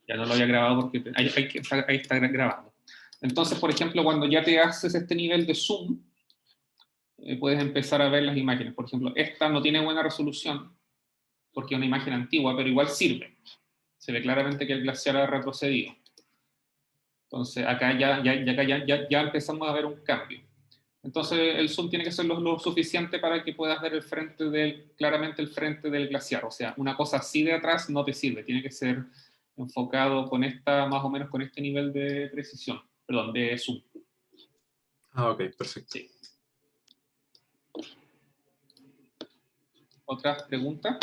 Ya no lo había grabado porque ahí está grabando. Entonces, por ejemplo, cuando ya te haces este nivel de zoom, puedes empezar a ver las imágenes. Por ejemplo, esta no tiene buena resolución porque es una imagen antigua, pero igual sirve. Se ve claramente que el glaciar ha retrocedido. Entonces, acá ya empezamos a ver un cambio. Entonces, el zoom tiene que ser lo suficiente para que puedas ver claramente el frente del glaciar. O sea, una cosa así de atrás no te sirve. Tiene que ser enfocado con más o menos con este nivel de precisión. Perdón, de zoom. Ah, ok, perfecto. Sí. ¿Otras preguntas?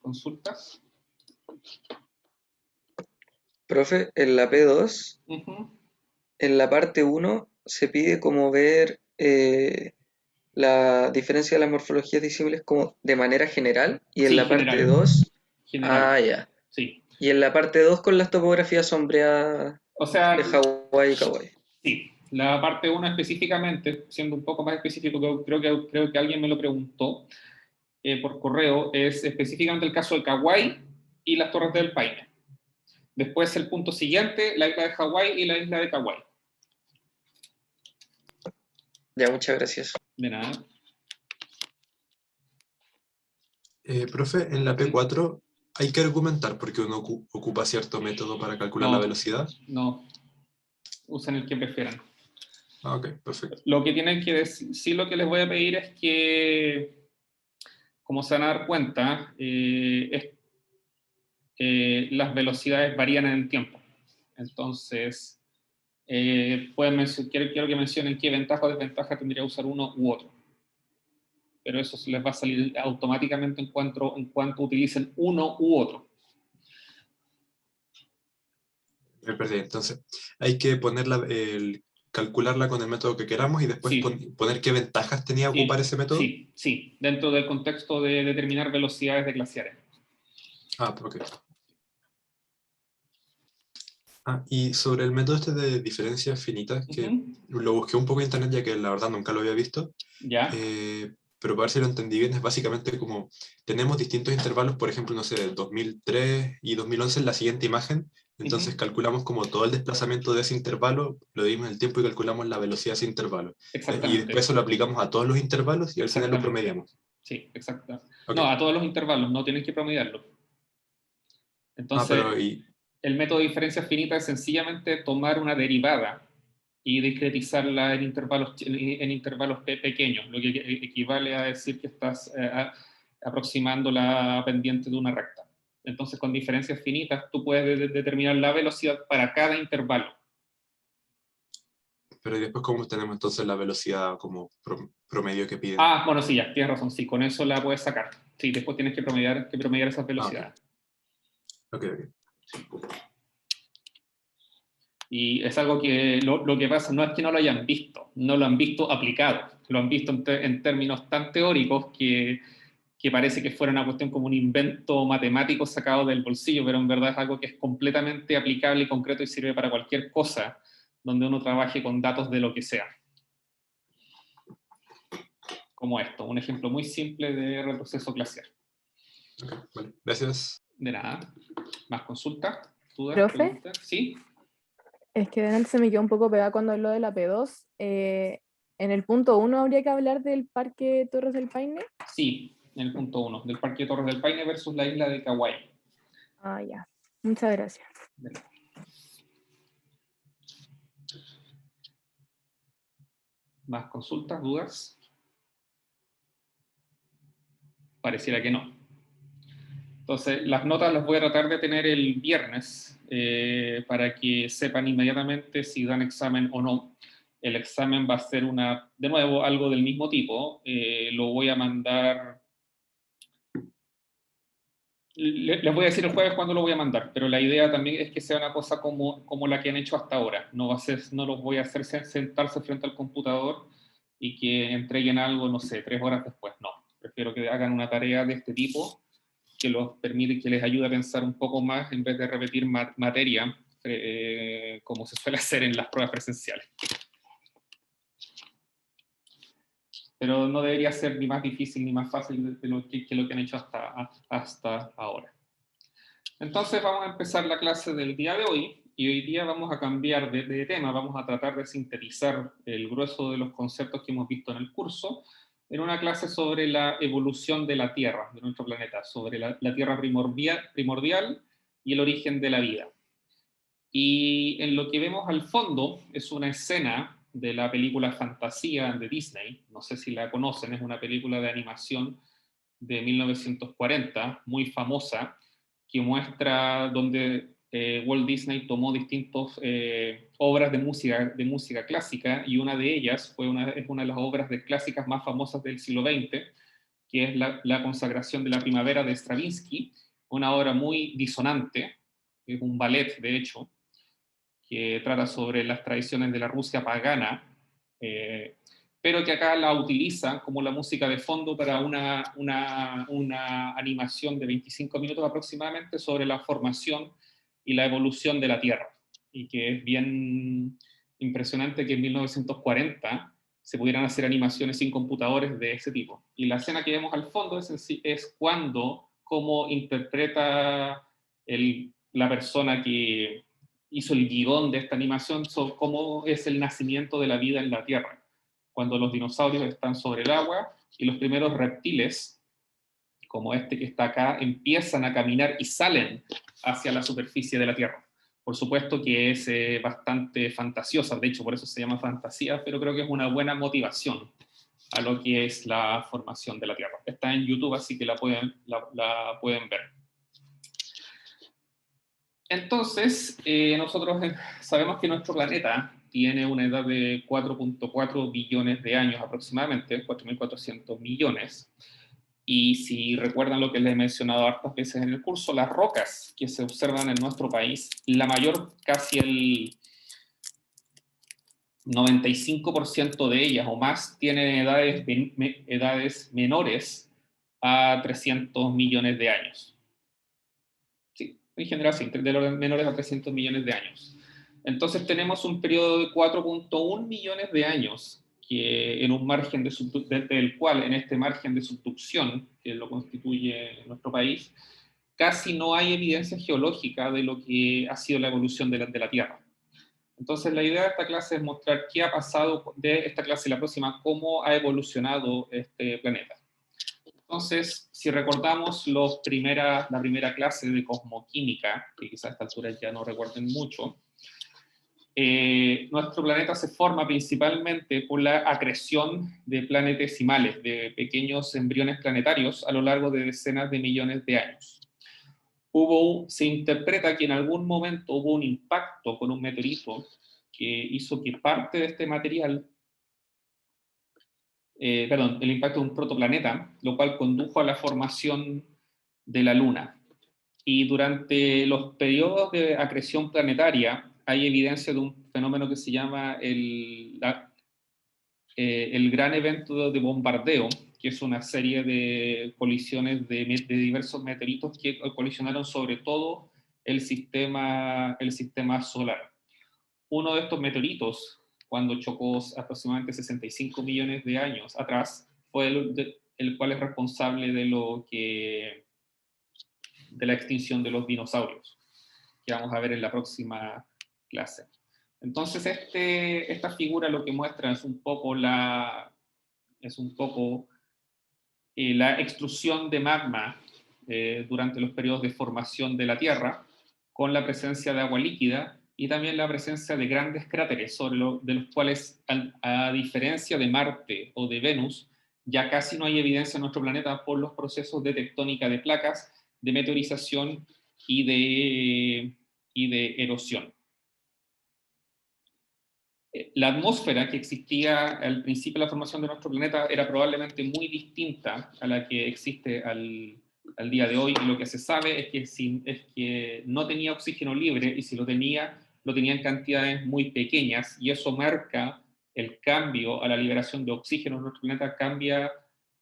¿Consultas? Profe, en la P2, en la parte 1, se pide como ver la diferencia de las morfologías visibles como de manera general, y en Sí, la parte general. 2, General. ya. Sí. Y en la parte 2 con las topografías sombreadas O sea, de Hawái y Kauai. sí. La parte 1 específicamente, siendo un poco más específico, creo que alguien me lo preguntó por correo, es específicamente el caso de Kauai y las Torres del Paine. Después el punto siguiente, la isla de Hawái y la isla de Kauai. Ya, muchas gracias. De nada. Profe, en la P4 hay que argumentar porque uno ocupa cierto método para calcular la No, velocidad. no. Usen el que prefieran. Ah, ok, perfecto. Lo que tienen que decir, sí, lo que les voy a pedir es que, como se van a dar cuenta, las velocidades varían en el tiempo. Entonces, quiero que mencionen qué ventaja o desventaja tendría usar uno u otro. Pero eso les va a salir automáticamente en cuanto utilicen uno u otro. Me perdí. Entonces, hay que calcularla con el método que queramos y después Sí. poner qué ventajas tenía ocupar ese método. Sí, dentro del contexto de determinar velocidades de glaciares. Ah, ok. Ah, y sobre el método este de diferencias finitas, que lo busqué un poco en internet ya que la verdad nunca lo había visto, ¿Ya? pero para ver si lo entendí bien, es básicamente como tenemos distintos intervalos, por ejemplo, no sé, 2003 y 2011 en la siguiente imagen, entonces calculamos como todo el desplazamiento de ese intervalo, lo dimos en el tiempo y calculamos la velocidad de ese intervalo. Y después Exactamente. eso lo aplicamos a todos los intervalos y al final lo Exactamente. promediamos. Sí, exacto. No, Ok. a todos los intervalos, no tienes que promediarlo. Ah, Entonces, pero y... el método de diferencia finita es sencillamente tomar una derivada y discretizarla en intervalos pequeños, lo que equivale a decir que estás aproximando la pendiente de una recta. Entonces, con diferencias finitas, tú puedes determinar la velocidad para cada intervalo. Pero ¿y después cómo tenemos entonces la velocidad como promedio que piden? Ah, bueno, sí, ya, tienes razón, sí, con eso la puedes sacar. Sí, después tienes que promediar esas Ah, ok. velocidades. Ok, ok. Y es algo que lo que pasa no es que no lo hayan visto, no lo han visto aplicado, lo han visto en términos tan teóricos que parece que fuera una cuestión como un invento matemático sacado del bolsillo, pero en verdad es algo que es completamente aplicable y concreto y sirve para cualquier cosa donde uno trabaje con datos de lo que sea. Como esto, un ejemplo muy simple de retroceso glaciar. Ok, vale. Gracias. De nada. ¿Más consultas? ¿Dudas? ¿Profe? ¿Preguntas? ¿Sí? Es que delante se me quedó un poco pegada cuando habló de la P2. En el punto 1 habría que hablar del Parque Torres del Paine. Sí, en el punto 1, del Parque Torres del Paine versus la isla de Kauai. Ah, ya. Muchas gracias. ¿Más consultas? ¿Dudas? Pareciera que no. Entonces, las notas las voy a tratar de tener el viernes para que sepan inmediatamente si dan examen o no. El examen va a ser de nuevo, algo del mismo tipo. Lo voy a mandar. Les voy a decir el jueves cuándo lo voy a mandar, pero la idea también es que sea una cosa como la que han hecho hasta ahora. No los voy a hacer sentarse frente al computador y que entreguen algo, no sé, 3 horas después. No, prefiero que hagan una tarea de este tipo que los permite, que les ayude a pensar un poco más en vez de repetir materia como se suele hacer en las pruebas presenciales. Pero no debería ser ni más difícil ni más fácil de lo que han hecho hasta ahora. Entonces vamos a empezar la clase del día de hoy, y hoy día vamos a cambiar de tema, vamos a tratar de sintetizar el grueso de los conceptos que hemos visto en el curso, en una clase sobre la evolución de la Tierra, de nuestro planeta, sobre la Tierra primordial y el origen de la vida. Y en lo que vemos al fondo es una escena de la película Fantasía de Disney, no sé si la conocen, es una película de animación de 1940, muy famosa, que muestra donde Walt Disney tomó distintas obras de música clásica, y una de ellas es una de las obras clásicas más famosas del siglo XX, que es la consagración de la primavera de Stravinsky, una obra muy disonante, es un ballet de hecho, que trata sobre las tradiciones de la Rusia pagana, pero que acá la utiliza como la música de fondo para una animación de 25 minutos aproximadamente sobre la formación y la evolución de la Tierra. Y que es bien impresionante que en 1940 se pudieran hacer animaciones sin computadores de ese tipo. Y la escena que vemos al fondo es cómo interpreta la persona que hizo el guión de esta animación sobre cómo es el nacimiento de la vida en la Tierra, cuando los dinosaurios están sobre el agua y los primeros reptiles, como este que está acá, empiezan a caminar y salen hacia la superficie de la Tierra. Por supuesto que es bastante fantasiosa, de hecho por eso se llama fantasía, pero creo que es una buena motivación a lo que es la formación de la Tierra. Está en YouTube, así que la pueden ver. Entonces, nosotros sabemos que nuestro planeta tiene una edad de 4.4 billones de años aproximadamente, 4.400 millones. Y si recuerdan lo que les he mencionado hartas veces en el curso, las rocas que se observan en nuestro país, la mayor, casi el 95% de ellas o más, tienen edades menores a 300 millones de años. En general, sí, de los menores a 300 millones de años. Entonces tenemos un periodo de 4.1 millones de años, que en un margen del cual, en este margen de subducción, que lo constituye nuestro país, casi no hay evidencia geológica de lo que ha sido la evolución de la Tierra. Entonces la idea de esta clase es mostrar qué ha pasado de esta clase y la próxima, cómo ha evolucionado este planeta. Entonces, si recordamos la primera clase de cosmoquímica, que quizás a esta altura ya no recuerden mucho, nuestro planeta se forma principalmente por la acreción de planetesimales, de pequeños embriones planetarios a lo largo de decenas de millones de años. Se interpreta que en algún momento hubo un impacto con un meteorito que hizo que parte de este material el impacto de un protoplaneta, lo cual condujo a la formación de la Luna. Y durante los periodos de acreción planetaria hay evidencia de un fenómeno que se llama el gran evento de bombardeo, que es una serie de colisiones de diversos meteoritos que colisionaron sobre todo el sistema solar. Uno de estos meteoritos, cuando chocó aproximadamente 65 millones de años atrás, fue el cual es responsable de la extinción de los dinosaurios, que vamos a ver en la próxima clase. Entonces, esta figura lo que muestra es un poco la extrusión de magma durante los periodos de formación de la Tierra, con la presencia de agua líquida y también la presencia de grandes cráteres, de los cuales, a diferencia de Marte o de Venus, ya casi no hay evidencia en nuestro planeta por los procesos de tectónica de placas, de meteorización y de erosión. La atmósfera que existía al principio de la formación de nuestro planeta era probablemente muy distinta a la que existe al día de hoy, y lo que se sabe es que no tenía oxígeno libre, y si lo tenía en cantidades muy pequeñas, y eso marca el cambio a la liberación de oxígeno en nuestro planeta.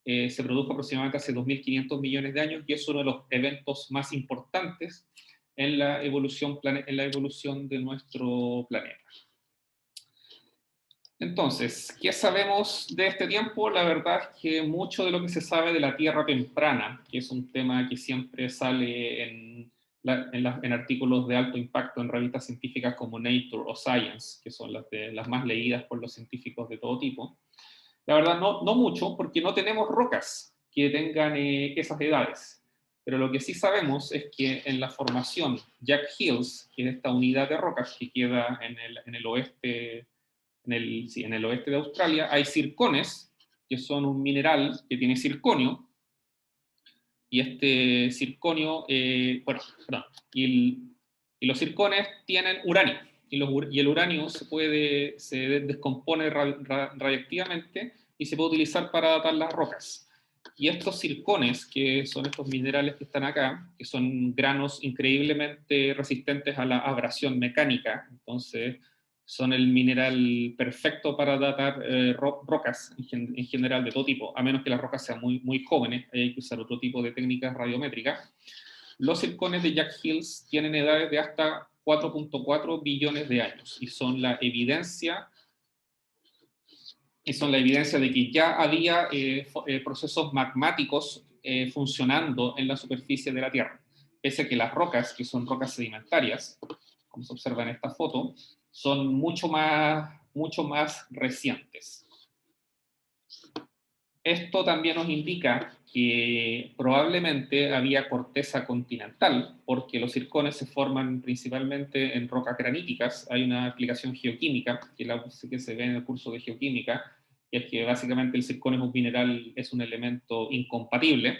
Se produjo aproximadamente hace 2.500 millones de años, y es uno de los eventos más importantes en la evolución de nuestro planeta. Entonces, ¿qué sabemos de este tiempo? La verdad es que mucho de lo que se sabe de la Tierra temprana, que es un tema que siempre sale en en artículos de alto impacto en revistas científicas como Nature o Science, que son las más leídas por los científicos de todo tipo. La verdad, no mucho, porque no tenemos rocas que tengan esas edades. Pero lo que sí sabemos es que en la formación Jack Hills, que es esta unidad de rocas que queda en el oeste de Australia, hay zircones, que son un mineral que tiene circonio, y este circonio, y los zircones tienen uranio, y el uranio se descompone radiactivamente y se puede utilizar para datar las rocas. Y estos zircones, que son estos minerales que están acá, que son granos increíblemente resistentes a la abrasión mecánica, entonces son el mineral perfecto para datar rocas en general de todo tipo, a menos que las rocas sean muy jóvenes, hay que usar otro tipo de técnicas radiométricas. Los zircones de Jack Hills tienen edades de hasta 4.4 billones de años y son la evidencia de que ya había procesos magmáticos funcionando en la superficie de la Tierra, pese a que las rocas, que son rocas sedimentarias, como se observa en esta foto, son mucho más recientes. Esto también nos indica que probablemente había corteza continental, porque los zircones se forman principalmente en rocas graníticas. Hay una explicación geoquímica que se ve en el curso de geoquímica, y es que básicamente el zirconio es un mineral, es un elemento incompatible.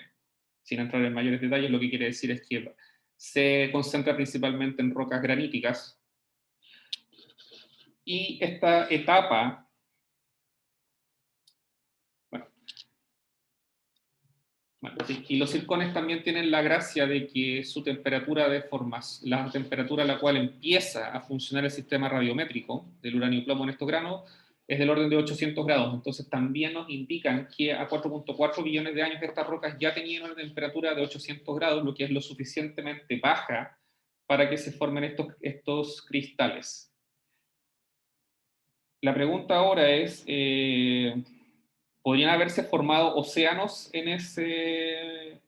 Sin entrar en mayores detalles, lo que quiere decir es que se concentra principalmente en rocas graníticas. Y esta etapa, y los zircones también tienen la gracia de que su temperatura de formación, la temperatura a la cual empieza a funcionar el sistema radiométrico del uranio plomo en estos granos, es del orden de 800 grados. Entonces también nos indican que a 4.4 billones de años estas rocas ya tenían una temperatura de 800 grados, lo que es lo suficientemente baja para que se formen estos cristales. La pregunta ahora es, ¿podrían haberse formado océanos en ese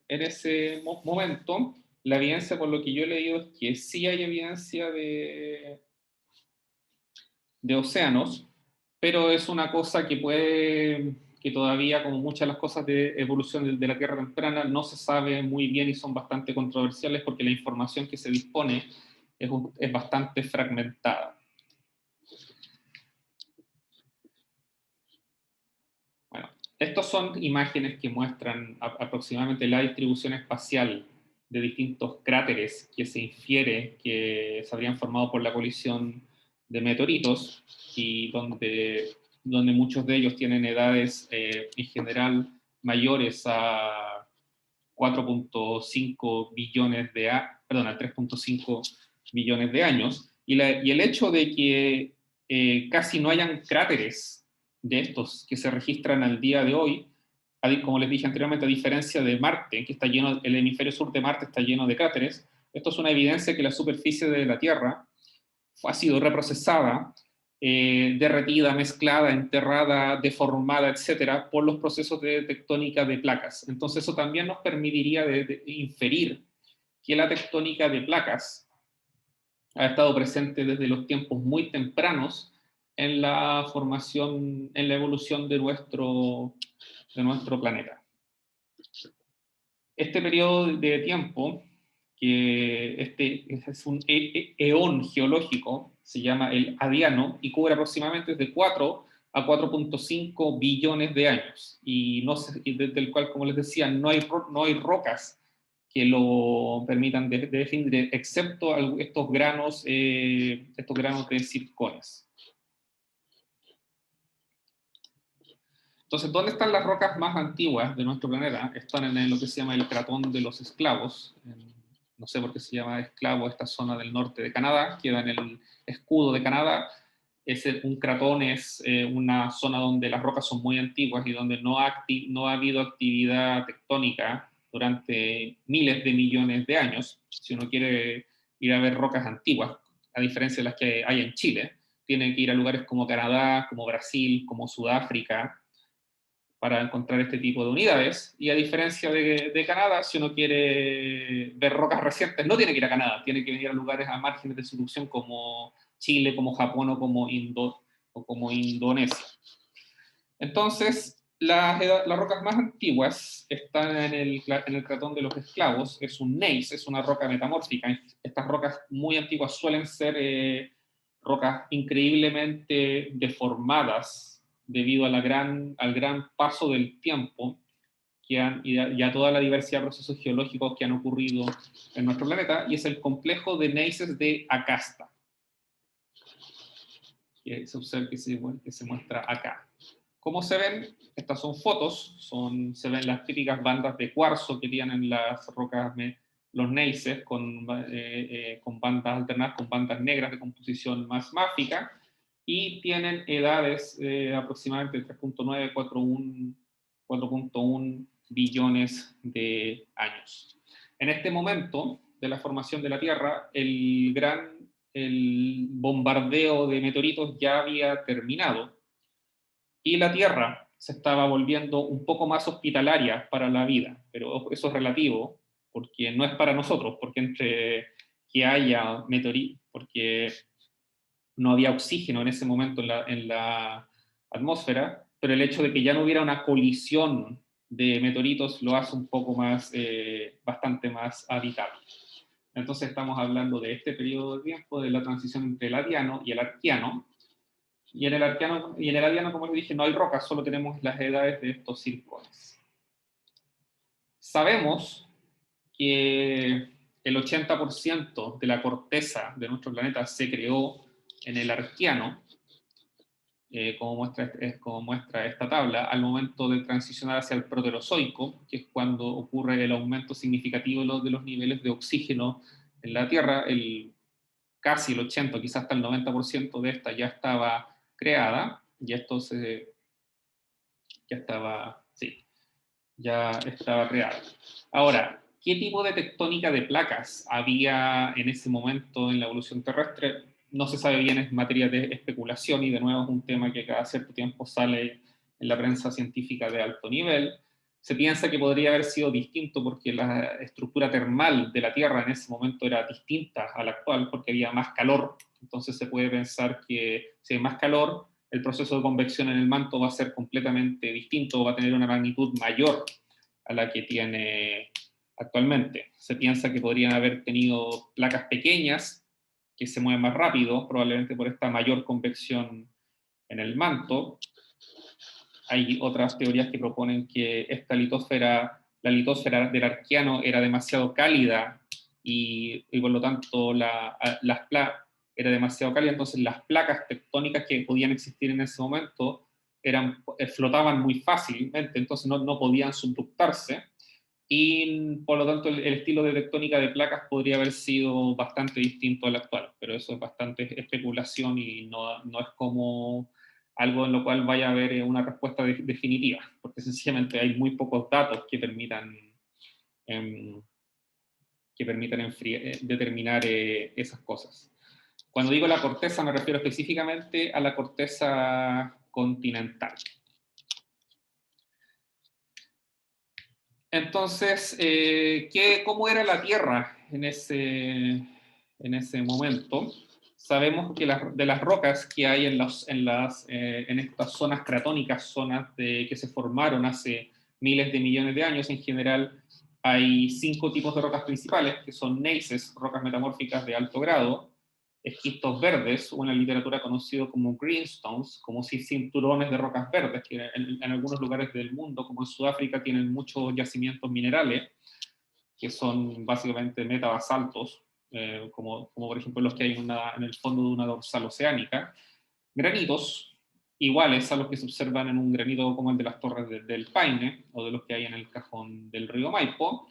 momento? La evidencia, por lo que yo he leído, es que sí hay evidencia de océanos, pero es una cosa que todavía, como muchas de las cosas de evolución de la Tierra temprana, no se sabe muy bien y son bastante controversiales porque la información que se dispone es bastante fragmentada. Bueno, estas son imágenes que muestran aproximadamente la distribución espacial de distintos cráteres que se infiere que se habrían formado por la colisión de meteoritos y donde muchos de ellos tienen edades en general mayores a 4.5 billones a 3.5 billones de años. Y el hecho de que casi no hayan cráteres de estos que se registran al día de hoy, como les dije anteriormente, a diferencia de Marte, que está lleno, el hemisferio sur de Marte está lleno de cráteres, esto es una evidencia que la superficie de la Tierra ha sido reprocesada, derretida, mezclada, enterrada, deformada, etcétera, por los procesos de tectónica de placas. Entonces eso también nos permitiría de inferir que la tectónica de placas ha estado presente desde los tiempos muy tempranos en la formación, en la evolución de nuestro planeta. Este periodo de tiempo, que es un eón geológico, se llama el Adiano, y cubre aproximadamente de 4 a 4.5 billones de años, y desde el cual, como les decía, no hay rocas que lo permitan definir, excepto estos granos de zircones. Entonces, ¿dónde están las rocas más antiguas de nuestro planeta? Están en lo que se llama el Cratón de los Esclavos. No sé por qué se llama esclavo esta zona del norte de Canadá, queda en el escudo de Canadá. Un cratón es una zona donde las rocas son muy antiguas y donde no ha habido actividad tectónica durante miles de millones de años. Si uno quiere ir a ver rocas antiguas, a diferencia de las que hay en Chile, tiene que ir a lugares como Canadá, como Brasil, como Sudáfrica, para encontrar este tipo de unidades, y a diferencia de Canadá, si uno quiere ver rocas recientes, no tiene que ir a Canadá, tiene que venir a lugares a márgenes de solución como Chile, como Japón o como Indonesia. Entonces, las rocas más antiguas están en el cratón de los esclavos, es un gneiss, es una roca metamórfica. Estas rocas muy antiguas suelen ser rocas increíblemente deformadas debido a al gran paso del tiempo y a toda la diversidad de procesos geológicos que han ocurrido en nuestro planeta, y es el complejo de gneisses de Acasta, que se observa que se muestra acá. ¿Cómo se ven? Estas son fotos, se ven las típicas bandas de cuarzo que tienen las rocas, los gneisses, con bandas alternadas, con bandas negras de composición más máfica, y tienen edades aproximadamente 3.9, 4.1 billones de años. En este momento de la formación de la Tierra, el bombardeo de meteoritos ya había terminado, y la Tierra se estaba volviendo un poco más hospitalaria para la vida, pero eso es relativo, porque no es para nosotros, porque entre que haya meteoritos, porque no había oxígeno en ese momento en la atmósfera, pero el hecho de que ya no hubiera una colisión de meteoritos lo hace un poco más, bastante más habitable. Entonces estamos hablando de este periodo de tiempo, de la transición entre el Adiano y el Arquiano. Y en el Adiano, como les dije, no hay rocas, solo tenemos las edades de estos circones. Sabemos que el 80% de la corteza de nuestro planeta se creó en el Arquiano, como muestra esta tabla, al momento de transicionar hacia el Proterozoico, que es cuando ocurre el aumento significativo de los niveles de oxígeno en la Tierra. Casi el 80, quizás hasta el 90% de esta ya estaba creada, y esto ya estaba creada. Ahora, ¿qué tipo de tectónica de placas había en ese momento en la evolución terrestre? No se sabe bien, es materia de especulación, y de nuevo es un tema que cada cierto tiempo sale en la prensa científica de alto nivel. Se piensa que podría haber sido distinto porque la estructura termal de la Tierra en ese momento era distinta a la actual, porque había más calor. Entonces se puede pensar que si hay más calor, el proceso de convección en el manto va a ser completamente distinto, va a tener una magnitud mayor a la que tiene actualmente. Se piensa que podrían haber tenido placas pequeñas que se mueven más rápido, probablemente por esta mayor convección en el manto. Hay otras teorías que proponen que la litosfera del Arquiano era demasiado cálida y por lo tanto era demasiado cálida, entonces las placas tectónicas que podían existir en ese momento flotaban muy fácilmente, entonces no podían subductarse, y por lo tanto el estilo de tectónica de placas podría haber sido bastante distinto al actual, pero eso es bastante especulación y no es como algo en lo cual vaya a haber una respuesta definitiva, porque sencillamente hay muy pocos datos que permitan determinar esas cosas. Cuando digo la corteza me refiero específicamente a la corteza continental. Entonces, ¿cómo era la Tierra en ese momento? Sabemos que de las rocas que hay en estas zonas cratónicas, zonas que se formaron hace miles de millones de años, en general hay 5 tipos de rocas principales, que son gneisses, rocas metamórficas de alto grado, esquistos verdes, o en la literatura conocido como greenstones, como si cinturones de rocas verdes, que en algunos lugares del mundo, como en Sudáfrica, tienen muchos yacimientos minerales, que son básicamente metabasaltos, como por ejemplo los que hay en el fondo de una dorsal oceánica. Granitos iguales a los que se observan en un granito como el de las Torres del Paine, o de los que hay en el cajón del río Maipo,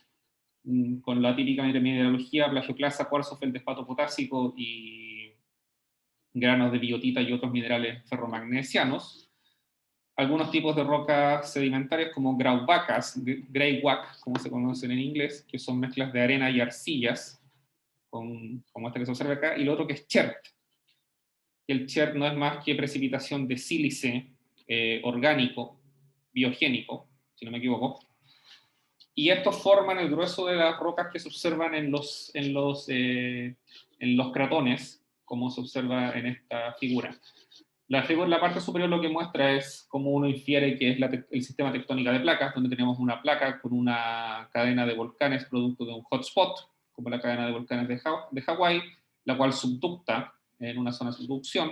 con la típica mineralogía, plagioclasa, cuarzo, feldespato potásico y granos de biotita y otros minerales ferromagnesianos. Algunos tipos de rocas sedimentarias como graubacas, greywacke, como se conocen en inglés, que son mezclas de arena y arcillas, como esta que se observa acá, y lo otro que es chert. El chert no es más que precipitación de sílice orgánico biogénico, si no me equivoco. Y estos forman el grueso de las rocas que se observan en los cratones, como se observa en esta figura. La parte superior lo que muestra es cómo uno infiere que es el sistema tectónico de placas, donde tenemos una placa con una cadena de volcanes producto de un hotspot, como la cadena de volcanes de Hawái, la cual subducta en una zona de subducción,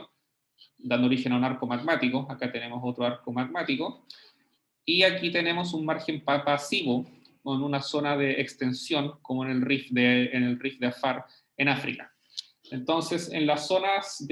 dando origen a un arco magmático. Acá tenemos otro arco magmático. Y aquí tenemos un margen pasivo con una zona de extensión, como en el Rift de Afar en África. Entonces, en las zonas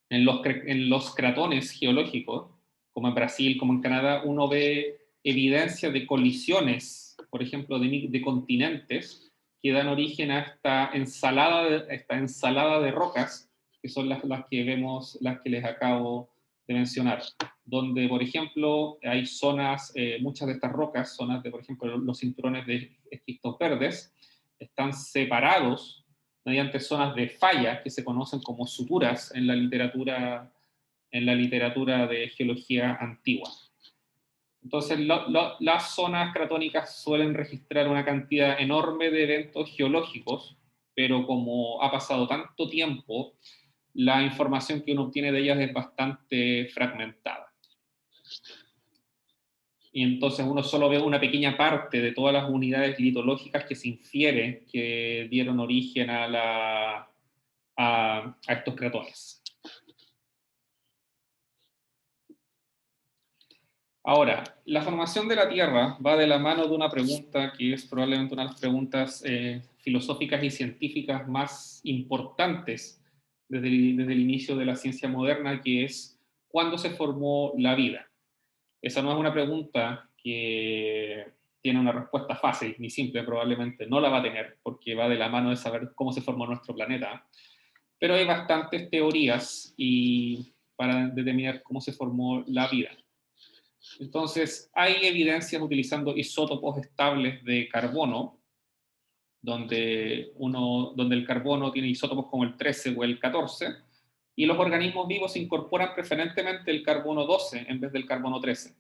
en los cratones geológicos, como en Brasil, como en Canadá, uno ve evidencia de colisiones, por ejemplo, de continentes, que dan origen a esta ensalada de rocas, que son las que vemos, las que les acabo de mencionar, donde, por ejemplo, hay zonas, muchas de estas rocas, zonas de, por ejemplo, los cinturones de esquistos verdes, están separados mediante zonas de falla que se conocen como suturas en la literatura de geología antigua. Entonces, las zonas cratónicas suelen registrar una cantidad enorme de eventos geológicos, pero como ha pasado tanto tiempo, la información que uno obtiene de ellas es bastante fragmentada. Y entonces uno solo ve una pequeña parte de todas las unidades litológicas que se infiere que dieron origen a estos cratones. Ahora, la formación de la Tierra va de la mano de una pregunta que es probablemente una de las preguntas filosóficas y científicas más importantes desde el inicio de la ciencia moderna, que es ¿cuándo se formó la vida? Esa no es una pregunta que tiene una respuesta fácil ni simple, probablemente no la va a tener, porque va de la mano de saber cómo se formó nuestro planeta. Pero hay bastantes teorías para determinar cómo se formó la vida. Entonces, hay evidencias utilizando isótopos estables de carbono, donde el carbono tiene isótopos como el 13 o el 14, y los organismos vivos incorporan preferentemente el carbono 12 en vez del carbono 13.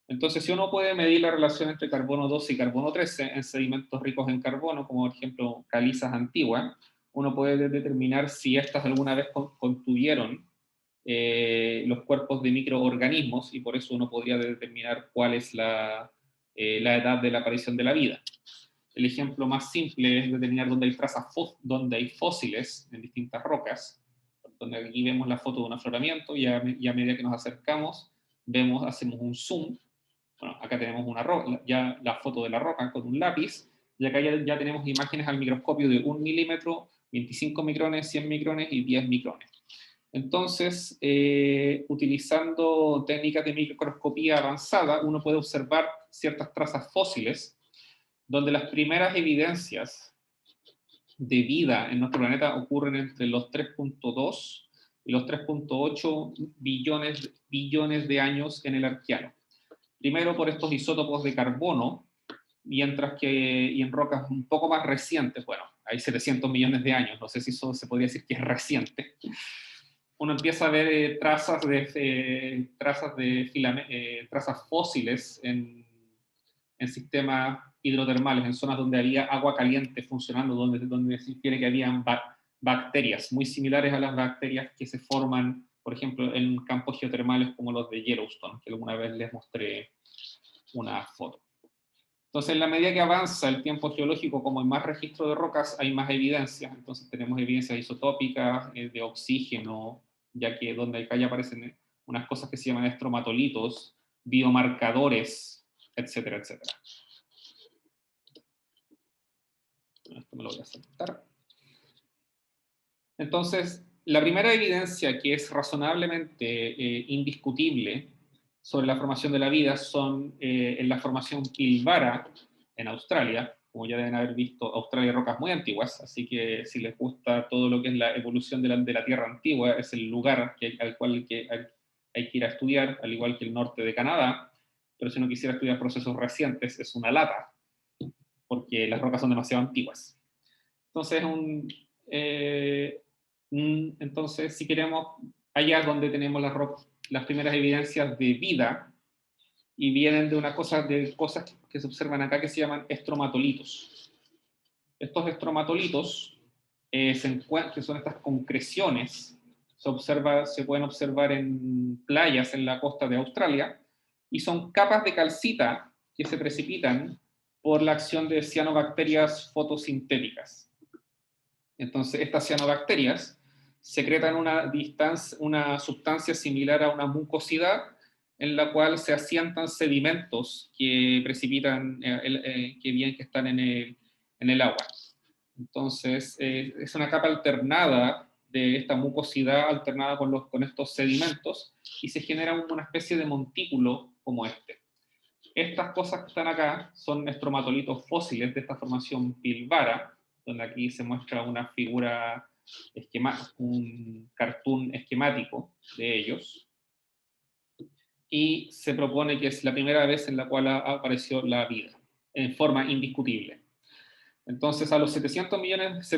Entonces, si uno puede medir la relación entre carbono 12 y carbono 13 en sedimentos ricos en carbono, como por ejemplo calizas antiguas, uno puede determinar si estas alguna vez contuvieron los cuerpos de microorganismos, y por eso uno podría determinar cuál es la edad de la aparición de la vida. El ejemplo más simple es determinar dónde hay fósiles en distintas rocas, donde aquí vemos la foto de un afloramiento, y a medida que nos acercamos, hacemos un zoom. Bueno, acá tenemos ya la foto de la roca con un lápiz, y acá ya tenemos imágenes al microscopio de 1 milímetro, 25 micrones, 100 micrones y 10 micrones. Entonces, utilizando técnicas de microscopía avanzada, uno puede observar ciertas trazas fósiles, donde las primeras evidencias de vida en nuestro planeta ocurren entre los 3.2 y los 3.8 billones de años en el Arqueano. Primero por estos isótopos de carbono, mientras que y en rocas un poco más recientes, bueno, hay 700 millones de años, no sé si eso se podría decir que es reciente, uno empieza a ver trazas fósiles en sistemas hidrotermales, en zonas donde había agua caliente funcionando, donde se infiere que habían bacterias muy similares a las bacterias que se forman, por ejemplo, en campos geotermales como los de Yellowstone, que alguna vez les mostré una foto. Entonces, en la medida que avanza el tiempo geológico, como hay más registro de rocas, hay más evidencias. Entonces tenemos evidencias isotópicas de oxígeno, ya que donde acá ya aparecen unas cosas que se llaman estromatolitos, biomarcadores, etcétera, etcétera. Esto me lo voy a saltar. Entonces, la primera evidencia que es razonablemente indiscutible sobre la formación de la vida son en la formación Pilbara en Australia. Como ya deben haber visto, Australia hay rocas muy antiguas, así que si les gusta todo lo que es la evolución de la Tierra antigua, es el lugar al cual hay que ir a estudiar, al igual que el norte de Canadá. Pero si uno quisiera estudiar procesos recientes, es una lata, porque las rocas son demasiado antiguas. Entonces, si queremos, allá donde tenemos las primeras evidencias de vida, y vienen de cosas que se observan acá que se llaman estromatolitos. Estos estromatolitos, que son estas concreciones, se pueden observar en playas en la costa de Australia, y son capas de calcita que se precipitan por la acción de cianobacterias fotosintéticas. Entonces, estas cianobacterias secretan una sustancia similar a una mucosidad en la cual se asientan sedimentos que precipitan, que están en el agua. Entonces, es una capa alternada de esta mucosidad alternada con estos sedimentos, y se genera una especie de montículo como este. Estas cosas que están acá son estromatolitos fósiles de esta formación Pilbara, donde aquí se muestra una figura, un cartoon esquemático de ellos, y se propone que es la primera vez en la cual apareció la vida, en forma indiscutible. Entonces, a los 700 millones,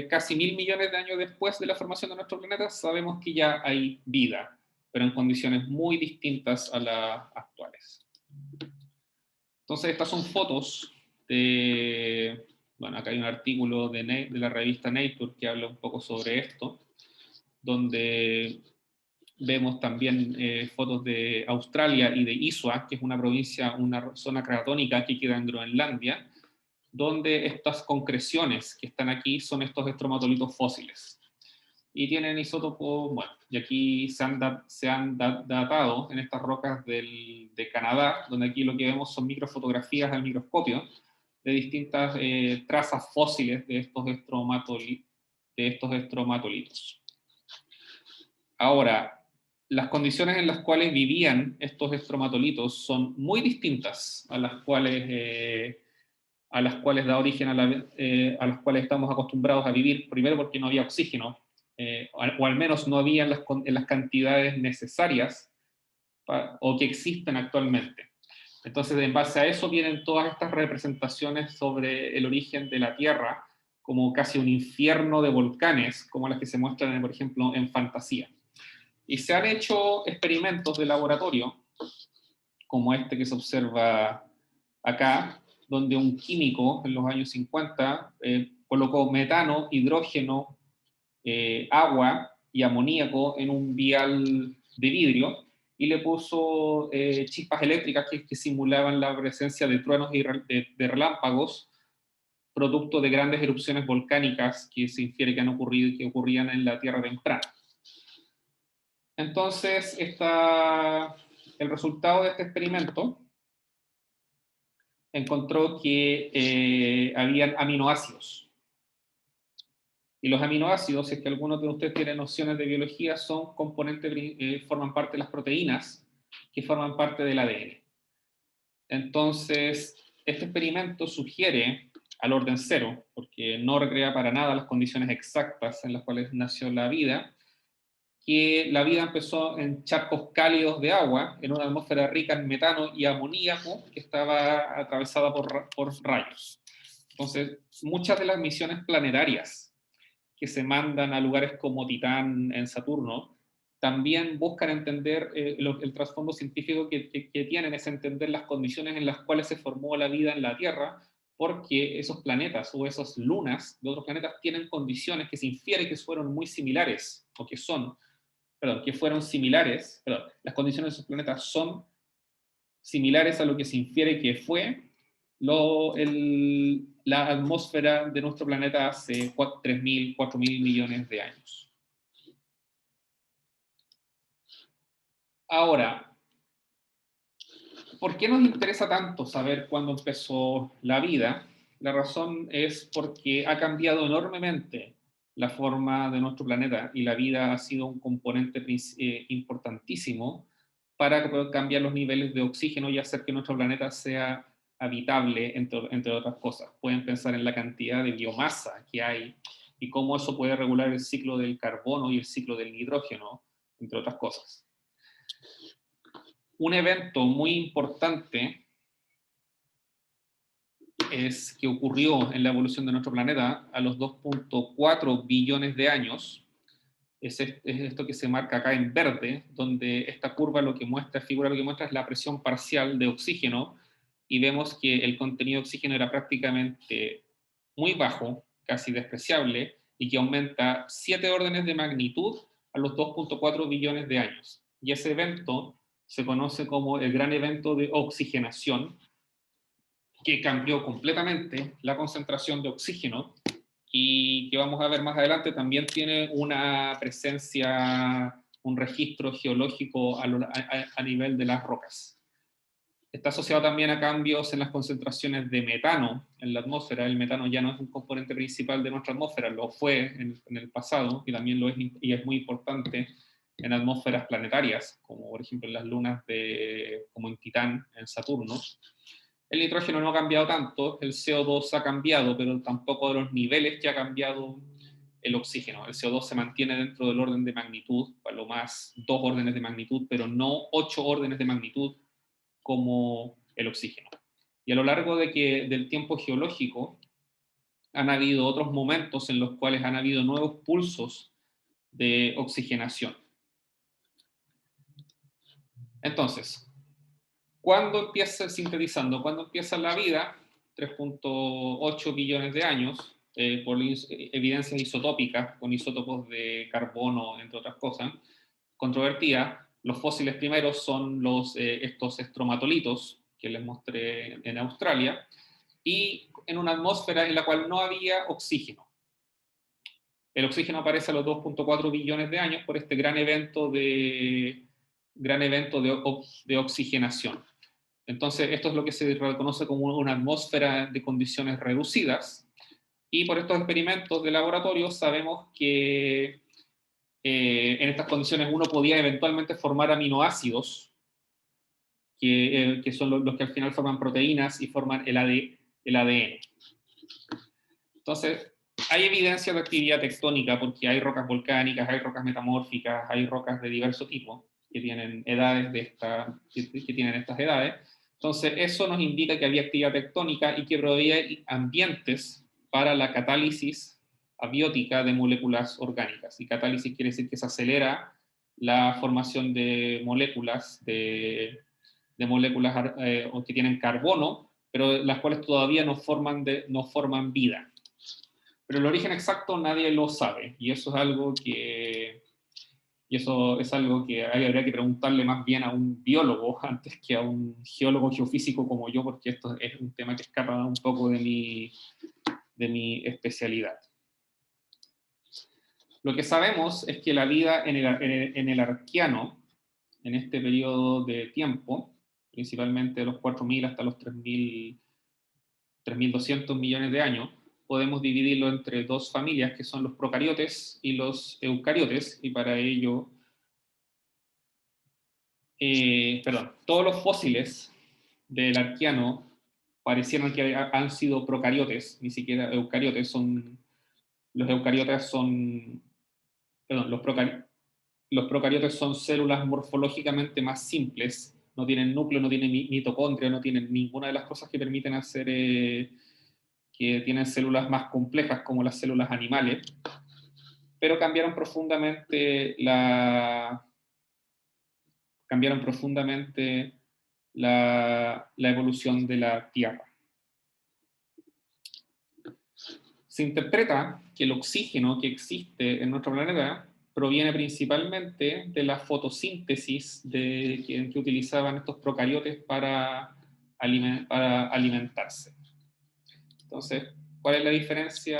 casi 1000 millones de años después de la formación de nuestro planeta, sabemos que ya hay vida, pero en condiciones muy distintas a las actuales. Entonces, estas son fotos de... Bueno, acá hay un artículo de la revista Nature que habla un poco sobre esto, donde vemos también fotos de Australia y de Isua, que es una provincia, una zona cratónica que queda en Groenlandia, donde estas concreciones que están aquí son estos estromatolitos fósiles. Y tienen isótopos, bueno, y aquí se han datado en estas rocas de Canadá, donde aquí lo que vemos son microfotografías al microscopio de distintas trazas fósiles de estos estromatolitos. Ahora, las condiciones en las cuales vivían estos estromatolitos son muy distintas a las cuales da origen a las cuales estamos acostumbrados a vivir, primero porque no había oxígeno, o al menos no había en las cantidades necesarias o que existen actualmente. Entonces, en base a eso vienen todas estas representaciones sobre el origen de la Tierra como casi un infierno de volcanes, como las que se muestran, por ejemplo, en Fantasía. Y se han hecho experimentos de laboratorio, como este que se observa acá, donde un químico en los años 50 colocó metano, hidrógeno, agua y amoníaco en un vial de vidrio y le puso chispas eléctricas que simulaban la presencia de truenos y de relámpagos, producto de grandes erupciones volcánicas que se infiere que han ocurrido y que ocurrían en la Tierra temprana. Entonces, el resultado de este experimento encontró que habían aminoácidos. Y los aminoácidos, si es que algunos de ustedes tienen nociones de biología, son componentes, forman parte de las proteínas que forman parte del ADN. Entonces, este experimento sugiere al orden cero, porque no recrea para nada las condiciones exactas en las cuales nació la vida, que la vida empezó en charcos cálidos de agua, en una atmósfera rica en metano y amoníaco que estaba atravesada por rayos. Entonces, muchas de las misiones planetarias que se mandan a lugares como Titán en Saturno, también buscan entender el trasfondo científico que tienen, es entender las condiciones en las cuales se formó la vida en la Tierra, porque esos planetas o esas lunas de otros planetas tienen condiciones que se infiere que fueron muy similares, o que fueron similares, las condiciones de esos planetas son similares a lo que se infiere que fue la atmósfera de nuestro planeta hace 3.000, 4.000 millones de años. Ahora, ¿por qué nos interesa tanto saber cuándo empezó la vida? La razón es porque ha cambiado enormemente la forma de nuestro planeta y la vida ha sido un componente importantísimo para poder cambiar los niveles de oxígeno y hacer que nuestro planeta sea habitable, entre otras cosas. Pueden pensar en la cantidad de biomasa que hay y cómo eso puede regular el ciclo del carbono y el ciclo del hidrógeno, entre otras cosas. Un evento muy importante es que ocurrió en la evolución de nuestro planeta a los 2.4 billones de años, es esto que se marca acá en verde, donde esta curva lo que muestra, figura lo que muestra es la presión parcial de oxígeno, y vemos que el contenido de oxígeno era prácticamente muy bajo, casi despreciable, y que aumenta 7 órdenes de magnitud a los 2.4 billones de años. Y ese evento se conoce como el gran evento de oxigenación, que cambió completamente la concentración de oxígeno y que vamos a ver más adelante también tiene una presencia, un registro geológico a nivel de las rocas. Está asociado también a cambios en las concentraciones de metano en la atmósfera. El metano ya no es un componente principal de nuestra atmósfera, lo fue en el pasado y también lo es, y es muy importante en atmósferas planetarias, como por ejemplo en las lunas como en Titán, en Saturno. El nitrógeno no ha cambiado tanto, el CO2 ha cambiado, pero tampoco de los niveles que ha cambiado el oxígeno. El CO2 se mantiene dentro del orden de magnitud, a lo más 2 órdenes de magnitud, pero no 8 órdenes de magnitud como el oxígeno. Y a lo largo del tiempo geológico han habido otros momentos en los cuales han habido nuevos pulsos de oxigenación. Entonces, ¿cuándo empieza, sintetizando, cuándo empieza la vida? 3.8 billones de años, por evidencias isotópicas, con isótopos de carbono, entre otras cosas, controvertida. Los fósiles primeros son estos estromatolitos que les mostré en Australia, y en una atmósfera en la cual no había oxígeno. El oxígeno aparece a los 2.4 billones de años por este gran evento de oxigenación. Entonces, esto es lo que se reconoce como una atmósfera de condiciones reducidas, y por estos experimentos de laboratorio sabemos que en estas condiciones uno podía eventualmente formar aminoácidos, que son los que al final forman proteínas y forman el ADN. Entonces, hay evidencia de actividad tectónica porque hay rocas volcánicas, hay rocas metamórficas, hay rocas de diverso tipo que tienen edades que tienen estas edades. Entonces, eso nos indica que había actividad tectónica y que proveía ambientes para la catálisis abiótica de moléculas orgánicas. Y catálisis quiere decir que se acelera la formación de moléculas, que tienen carbono, pero las cuales todavía no forman vida. Pero el origen exacto nadie lo sabe, y eso es algo que habría que preguntarle más bien a un biólogo antes que a un geólogo geofísico como yo, porque esto es un tema que escapa un poco de mi especialidad. Lo que sabemos es que la vida en el Arqueano, en este periodo de tiempo, principalmente de los 4.000 hasta los 3.200 millones de años, podemos dividirlo entre dos familias, que son los procariotes y los eucariotes, y para ello, todos los fósiles del Arqueano parecieron que han sido procariotes, ni siquiera eucariotes. Los procariotes son células morfológicamente más simples, no tienen núcleo, no tienen mitocondria, no tienen ninguna de las cosas que permiten hacer, que tienen células más complejas como las células animales, pero cambiaron profundamente la evolución de la Tierra. Se interpreta que el oxígeno que existe en nuestro planeta proviene principalmente de la fotosíntesis que utilizaban estos procariotes para alimentarse. Entonces, ¿cuál es la diferencia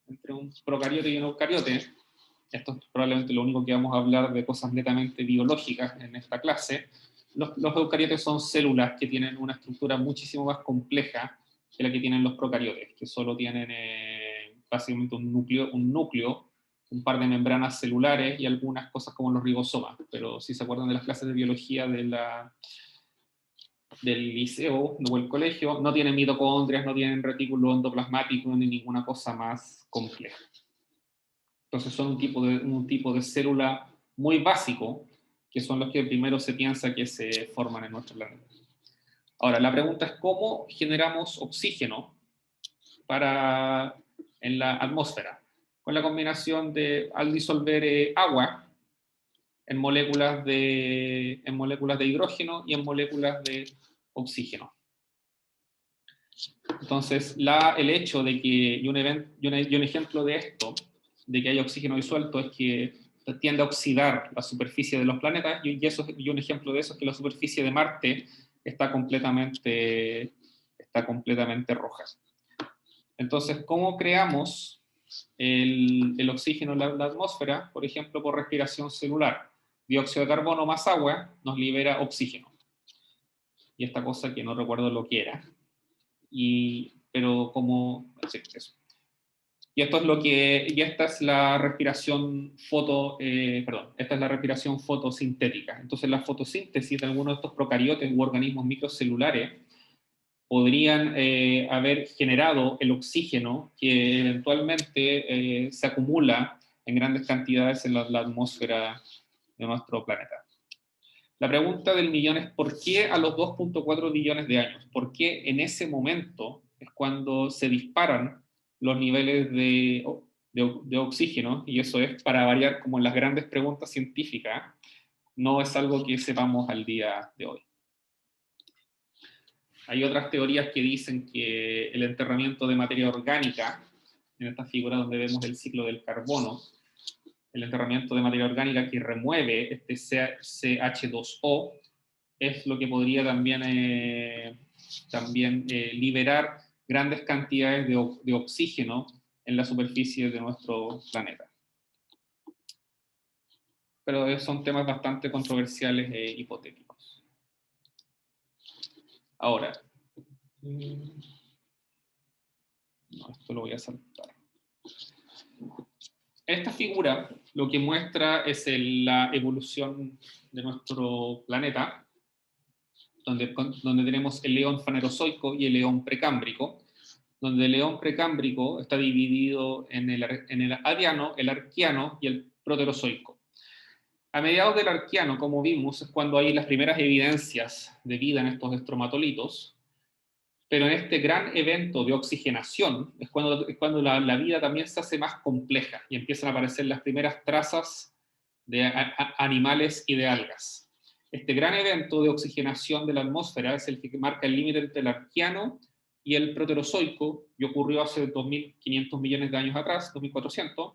entre un procariote y un eucariote? Esto es probablemente lo único que vamos a hablar de cosas netamente biológicas en esta clase. Los eucariotes son células que tienen una estructura muchísimo más compleja que la que tienen los procariotes, que solo tienen básicamente un núcleo, un par de membranas celulares y algunas cosas como los ribosomas. Pero si se acuerdan de las clases de biología del liceo o el colegio, no tienen mitocondrias, no tienen retículo endoplasmático ni ninguna cosa más compleja. Entonces son un tipo de célula muy básico, que son los que primero se piensa que se forman en nuestro planeta. Ahora, la pregunta es cómo generamos oxígeno en la atmósfera. con la combinación de, al disolver agua en moléculas de hidrógeno y en moléculas de oxígeno. Entonces, el hecho de que, y un ejemplo de esto, de que haya oxígeno disuelto, es que tiende a oxidar la superficie de los planetas, y un ejemplo de eso es que la superficie de Marte está completamente roja. Entonces, ¿cómo creamos el oxígeno en la atmósfera? Por ejemplo, por respiración celular. Dióxido de carbono más agua nos libera oxígeno. Y esta cosa que no recuerdo lo que era. Pero como... Sí, eso. Y esta es la respiración esta es la respiración fotosintética. Entonces, la fotosíntesis de algunos de estos procariotes u organismos microcelulares podrían haber generado el oxígeno que eventualmente se acumula en grandes cantidades en la atmósfera de nuestro planeta. La pregunta del millón es ¿por qué a los 2.4 billones de años? ¿Por qué en ese momento es cuando se disparan los niveles de oxígeno? Y eso es, para variar, como en las grandes preguntas científicas, no es algo que sepamos al día de hoy. Hay otras teorías que dicen que el enterramiento de materia orgánica, en esta figura donde vemos el ciclo del carbono, el enterramiento de materia orgánica que remueve este CH2O, es lo que podría también liberar grandes cantidades de oxígeno en la superficie de nuestro planeta. Pero son temas bastante controversiales e hipotéticos. Ahora, no, esto lo voy a saltar. Esta figura lo que muestra es la evolución de nuestro planeta, donde tenemos el eón fanerozoico y el eón precámbrico, donde el eón precámbrico está dividido en el adiano, el arqueano y el proterozoico. A mediados del arqueano, como vimos, es cuando hay las primeras evidencias de vida en estos estromatolitos, pero en este gran evento de oxigenación es cuando la vida también se hace más compleja y empiezan a aparecer las primeras trazas de animales y de algas. Este gran evento de oxigenación de la atmósfera es el que marca el límite entre el arqueano y el proterozoico, y ocurrió hace 2.500 millones de años atrás, 2.400,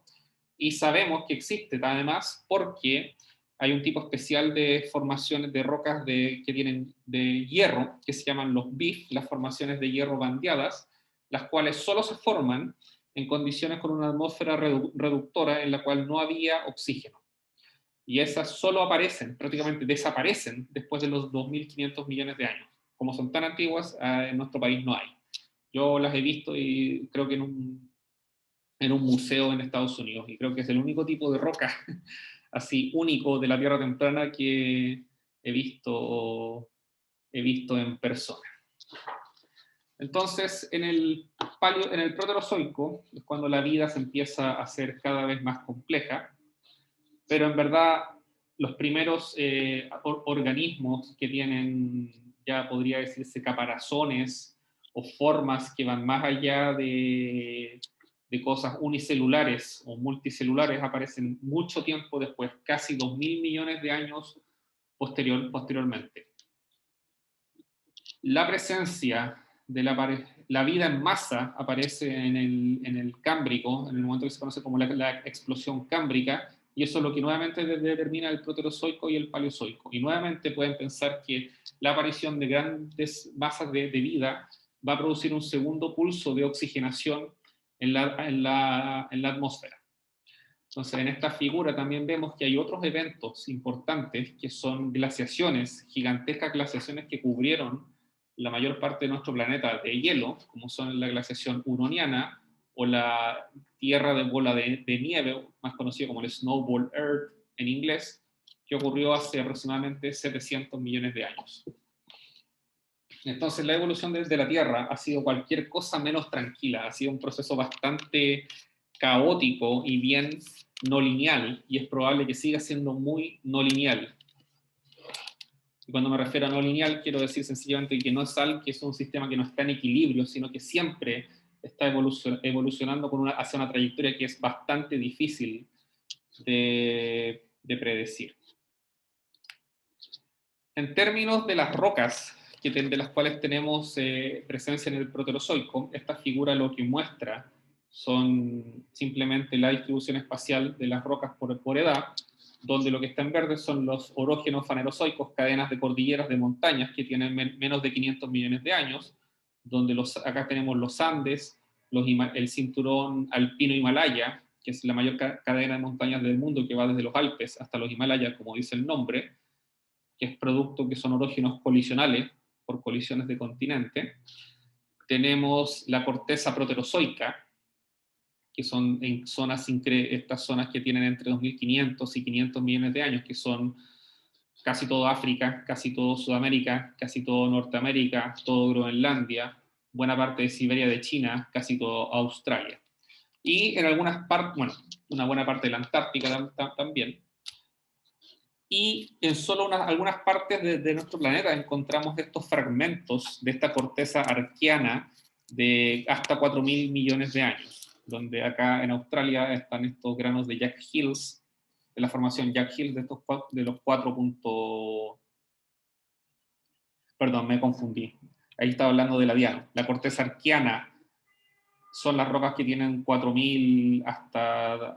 y sabemos que existe además porque hay un tipo especial de formaciones de rocas que tienen de hierro, que se llaman los BIF, las formaciones de hierro bandeadas, las cuales solo se forman en condiciones con una atmósfera reductora en la cual no había oxígeno. Y esas solo aparecen, prácticamente desaparecen después de los 2.500 millones de años. Como son tan antiguas, en nuestro país no hay. Yo las he visto y creo que en un museo en Estados Unidos, y creo que es el único tipo de roca así único de la Tierra temprana que he visto en persona. Entonces, en el proterozoico es cuando la vida se empieza a hacer cada vez más compleja, pero en verdad los primeros organismos que tienen, ya podría decirse, caparazones o formas que van más allá de cosas unicelulares o multicelulares aparecen mucho tiempo después, casi 2.000 millones de años posteriormente. La presencia de la vida en masa aparece en el Cámbrico, en el momento que se conoce como la explosión cámbrica, y eso es lo que nuevamente determina el proterozoico y el paleozoico. Y nuevamente pueden pensar que la aparición de grandes masas de vida va a producir un segundo pulso de oxigenación en la atmósfera. Entonces, en esta figura también vemos que hay otros eventos importantes que son glaciaciones, gigantescas glaciaciones que cubrieron la mayor parte de nuestro planeta de hielo, como son la glaciación huroniana o la tierra de bola de nieve, más conocido como el Snowball Earth en inglés, que ocurrió hace aproximadamente 700 millones de años. Entonces, la evolución de la Tierra ha sido cualquier cosa menos tranquila, ha sido un proceso bastante caótico y bien no lineal, y es probable que siga siendo muy no lineal. Y cuando me refiero a no lineal, quiero decir sencillamente que no es algo que es un sistema que no está en equilibrio, sino que siempre está evolucionando hacia una trayectoria que es bastante difícil de predecir. En términos de las rocas de las cuales tenemos presencia en el Proterozoico, esta figura lo que muestra son simplemente la distribución espacial de las rocas por edad, donde lo que está en verde son los orógenos fanerozoicos, cadenas de cordilleras de montañas que tienen menos de 500 millones de años, donde acá tenemos los Andes, el cinturón alpino Himalaya, que es la mayor cadena de montañas del mundo, que va desde los Alpes hasta los Himalayas, como dice el nombre, que es producto que son orógenos colisionales, por colisiones de continente. Tenemos la corteza proterozoica, que son en estas zonas que tienen entre 2.500 y 500 millones de años, que son casi todo África, casi todo Sudamérica, casi todo Norteamérica, todo Groenlandia, buena parte de Siberia de China, casi todo Australia. Y en algunas partes, bueno, una buena parte de la Antártica también. Y en solo algunas partes de nuestro planeta encontramos estos fragmentos de esta corteza arqueana de hasta 4.000 millones de años, donde acá en Australia están estos granos de Jack Hills, de la formación Jack Hills, de los 4. Perdón, me confundí. Ahí estaba hablando de la Diana. La corteza arqueana son las rocas que tienen 4.000 hasta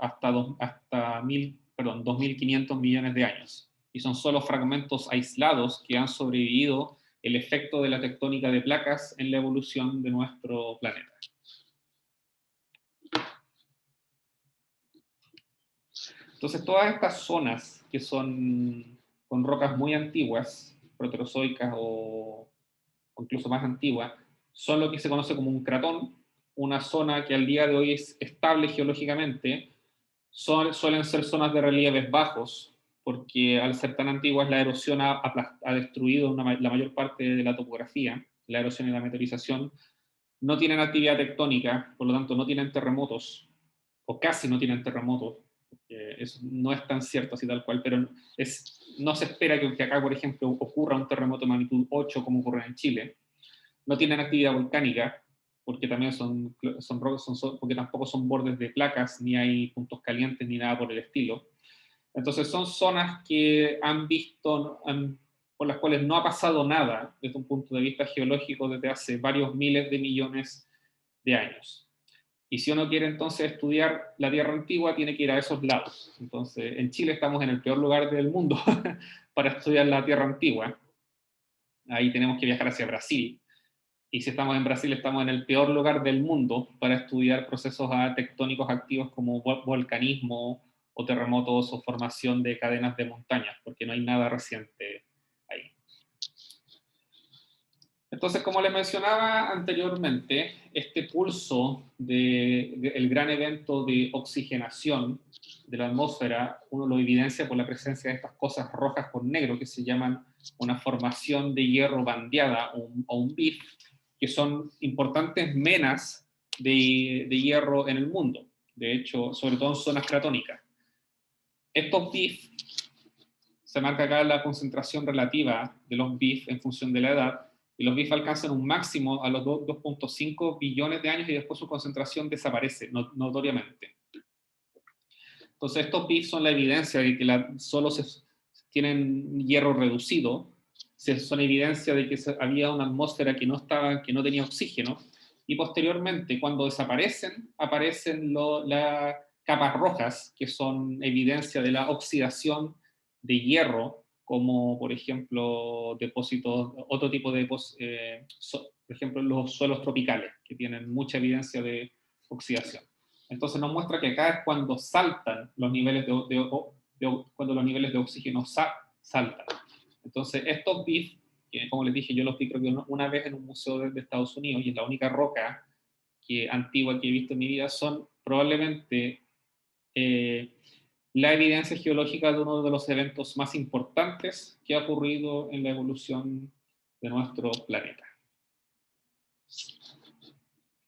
2.500 millones de años. Y son solo fragmentos aislados que han sobrevivido el efecto de la tectónica de placas en la evolución de nuestro planeta. Entonces, todas estas zonas que son con rocas muy antiguas, proterozoicas o incluso más antiguas, son lo que se conoce como un cratón, una zona que al día de hoy es estable geológicamente. Suelen ser zonas de relieves bajos, porque al ser tan antiguas la erosión ha destruido la mayor parte de la topografía. La erosión y la meteorización no tienen actividad tectónica, por lo tanto no tienen terremotos, o casi no tienen terremotos. Eso no es tan cierto así tal cual, pero no se espera que acá, por ejemplo, ocurra un terremoto de magnitud 8 como ocurre en Chile. No tienen actividad volcánica, porque también porque tampoco son bordes de placas, ni hay puntos calientes, ni nada por el estilo. Entonces son zonas que por las cuales no ha pasado nada desde un punto de vista geológico desde hace varios miles de millones de años. Y si uno quiere entonces estudiar la Tierra antigua, tiene que ir a esos lados. Entonces, en Chile estamos en el peor lugar del mundo para estudiar la Tierra antigua. Ahí tenemos que viajar hacia Brasil. Y si estamos en Brasil, estamos en el peor lugar del mundo para estudiar procesos tectónicos activos como volcanismo o terremotos o formación de cadenas de montañas, porque no hay nada reciente ahí. Entonces, como les mencionaba anteriormente, este pulso del gran evento de oxigenación de la atmósfera, uno lo evidencia por la presencia de estas cosas rojas con negro que se llaman una formación de hierro bandeada o un BIF, que son importantes menas de hierro en el mundo, de hecho, sobre todo en zonas cratónicas. Estos BIF, se marca acá la concentración relativa de los BIF en función de la edad, y los BIF alcanzan un máximo a los 2.5 billones de años y después su concentración desaparece notoriamente. Entonces estos BIF son la evidencia de que solo tienen hierro reducido, son evidencia de que había una atmósfera que no tenía oxígeno, y posteriormente, cuando desaparecen, aparecen las capas rojas, que son evidencia de la oxidación de hierro, como por ejemplo depósitos, otro tipo de por ejemplo los suelos tropicales, que tienen mucha evidencia de oxidación. Entonces nos muestra que acá es cuando saltan los niveles cuando los niveles de oxígeno saltan. Entonces estos BIF, que como les dije, yo los vi creo que una vez en un museo de Estados Unidos, y es la única roca antigua que he visto en mi vida, son probablemente la evidencia geológica de uno de los eventos más importantes que ha ocurrido en la evolución de nuestro planeta.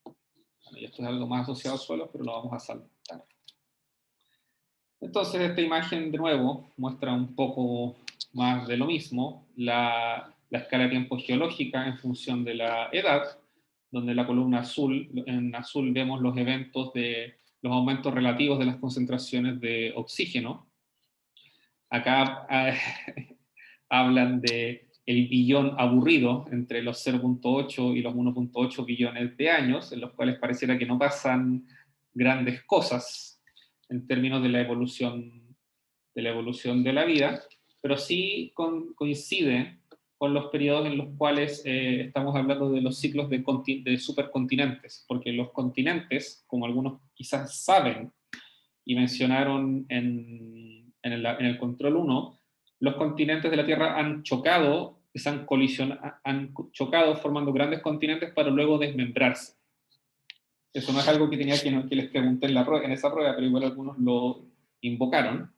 Bueno, y esto es algo más asociado al suelo, pero lo vamos a saltar. Entonces esta imagen de nuevo muestra un poco más de lo mismo, la escala de tiempo geológica en función de la edad, donde en la columna azul, en azul vemos los eventos de los aumentos relativos de las concentraciones de oxígeno. Acá hablan de el billón aburrido entre los 0.8 y los 1.8 billones de años, en los cuales pareciera que no pasan grandes cosas en términos de la evolución de la vida, pero sí coincide con los periodos en los cuales estamos hablando de los ciclos de supercontinentes, porque los continentes, como algunos quizás saben y mencionaron en el control 1, los continentes de la Tierra han chocado, han chocado formando grandes continentes para luego desmembrarse. Eso no es algo que les pregunté en esa prueba, pero igual algunos lo invocaron.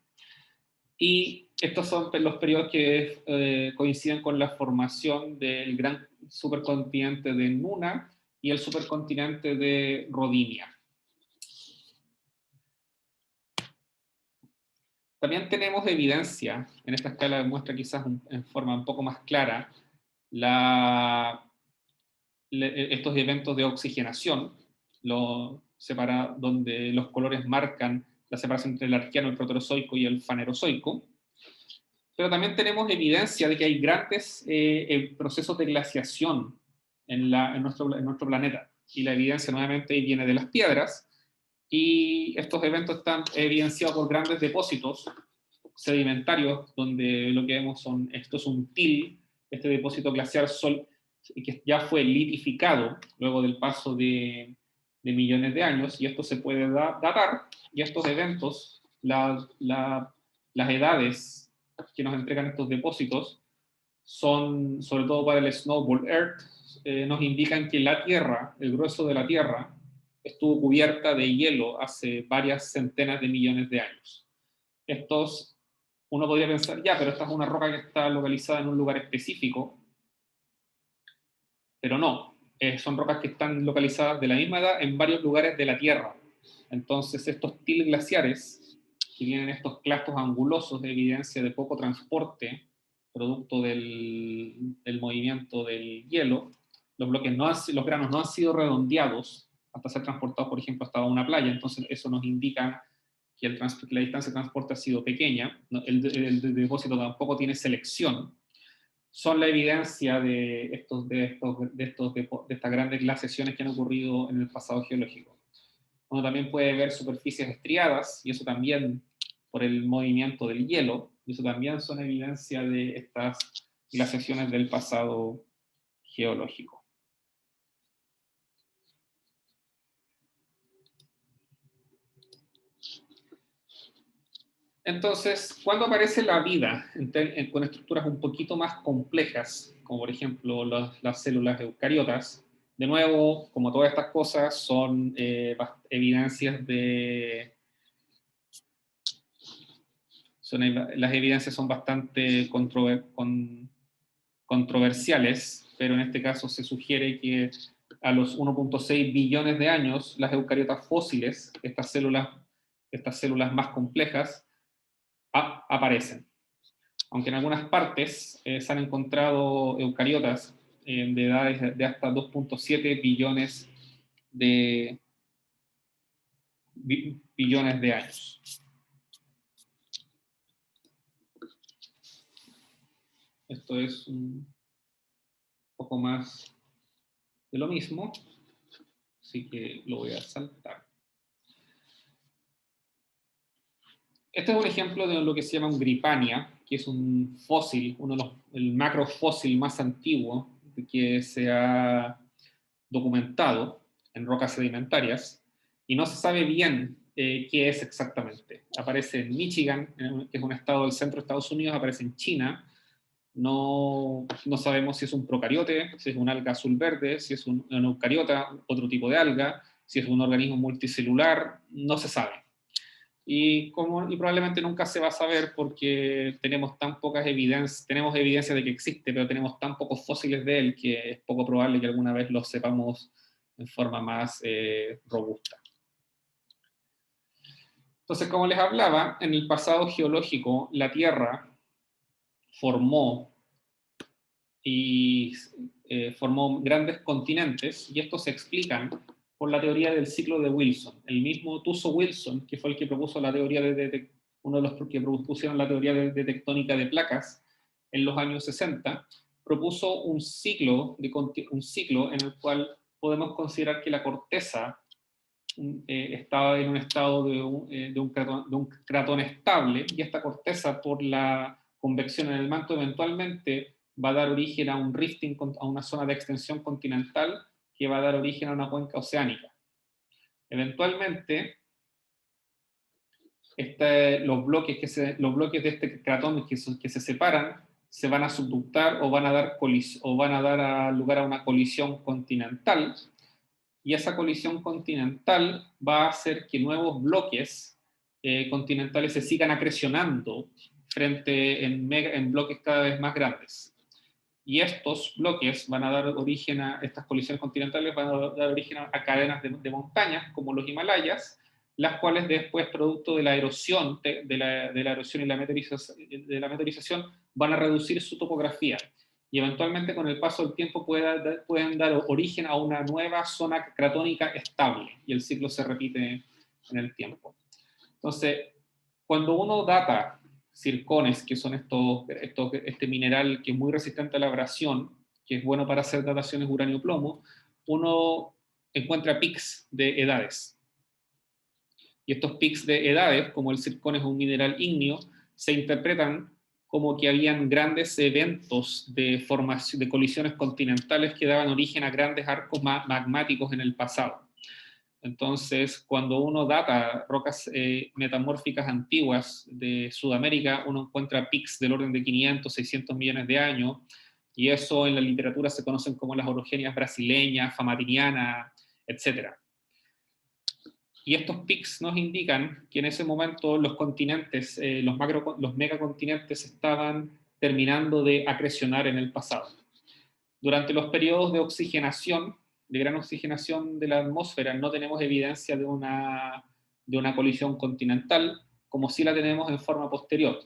Y estos son los periodos que coinciden con la formación del gran supercontinente de Nuna y el supercontinente de Rodinia. También tenemos evidencia, en esta escala muestra quizás en forma un poco más clara, estos eventos de oxigenación, donde los colores marcan la separación entre el Arqueano, el Proterozoico y el Fanerozoico. Pero también tenemos evidencia de que hay grandes procesos de glaciación en nuestro planeta. Y la evidencia nuevamente viene de las piedras, y estos eventos están evidenciados por grandes depósitos sedimentarios, donde lo que vemos esto es un til, este depósito glaciar que ya fue litificado luego del paso de millones de años, y esto se puede datar, y estos eventos, las edades que nos entregan estos depósitos, son, sobre todo para el Snowball Earth, nos indican que la Tierra, el grueso de la Tierra, estuvo cubierta de hielo hace varias centenas de millones de años. Uno podría pensar, ya, pero esta es una roca que está localizada en un lugar específico, pero no, son rocas que están localizadas de la misma edad en varios lugares de la Tierra. Entonces estos til glaciares, que tienen estos clastos angulosos de evidencia de poco transporte, producto del movimiento del hielo, los granos no han sido redondeados hasta ser transportados, por ejemplo, hasta una playa. Entonces eso nos indica que la distancia de transporte ha sido pequeña, el depósito tampoco tiene selección. Son la evidencia de estas grandes glaciaciones que han ocurrido en el pasado geológico. Uno también puede ver superficies estriadas, y eso también por el movimiento del hielo, y eso también son evidencia de estas glaciaciones del pasado geológico. Entonces, ¿cuándo aparece la vida con estructuras un poquito más complejas, como por ejemplo las células eucariotas? De nuevo, como todas estas cosas, son evidencias las evidencias son bastante controversiales, pero en este caso se sugiere que a los 1.6 billones de años, las eucariotas fósiles, estas células más complejas, aparecen. Aunque en algunas partes se han encontrado eucariotas de edades de hasta 2.7 billones de años. Esto es un poco más de lo mismo, así que lo voy a saltar. Este es un ejemplo de lo que se llama un Gripania, que es un fósil, el macrofósil más antiguo que se ha documentado en rocas sedimentarias, y no se sabe bien qué es exactamente. Aparece en Michigan, que es un estado del centro de Estados Unidos, aparece en China. No sabemos si es un procariote, si es un alga azul-verde, si es una eucariota, otro tipo de alga, si es un organismo multicelular, no se sabe. Y probablemente nunca se va a saber, porque tenemos tan pocas evidencias, tenemos evidencia de que existe, pero tenemos tan pocos fósiles de él que es poco probable que alguna vez lo sepamos en forma más robusta. Entonces, como les hablaba, en el pasado geológico, la Tierra formó y formó grandes continentes, y estos se explican por la teoría del ciclo de Wilson. El mismo Tuso Wilson, que fue el que propuso la teoría uno de los que propusieron la teoría de tectónica de placas en los años 60, propuso un ciclo en el cual podemos considerar que la corteza estaba en un estado de un cratón estable, y esta corteza, por la convección en el manto, eventualmente va a dar origen a un rifting, a una zona de extensión continental que va a dar origen a una cuenca oceánica. Eventualmente, los bloques de este cratón que se separan se van a subductar o van a dar lugar a una colisión continental, y esa colisión continental va a hacer que nuevos bloques continentales se sigan acrecionando en bloques cada vez más grandes. Y estos bloques van a dar origen estas colisiones continentales van a dar origen a cadenas de montañas, como los Himalayas, las cuales después, producto de la erosión, de la erosión y la meteorización, van a reducir su topografía. Y eventualmente, con el paso del tiempo, pueden dar origen a una nueva zona cratónica estable, y el ciclo se repite en el tiempo. Entonces, cuando uno data zircones, que son este mineral que es muy resistente a la abrasión, que es bueno para hacer dataciones uranio-plomo, uno encuentra pics de edades. Y estos pics de edades, como el zircón es un mineral ígneo, se interpretan como que habían grandes eventos de colisiones continentales que daban origen a grandes arcos magmáticos en el pasado. Entonces, cuando uno data rocas metamórficas antiguas de Sudamérica, uno encuentra pics del orden de 500, 600 millones de años, y eso en la literatura se conocen como las orogenias brasileñas, famatiniana, etc. Y estos pics nos indican que en ese momento los continentes, los megacontinentes, estaban terminando de acrecionar en el pasado. Durante los periodos de oxigenación, de gran oxigenación de la atmósfera, no tenemos evidencia de una colisión continental, como sí la tenemos en forma posterior.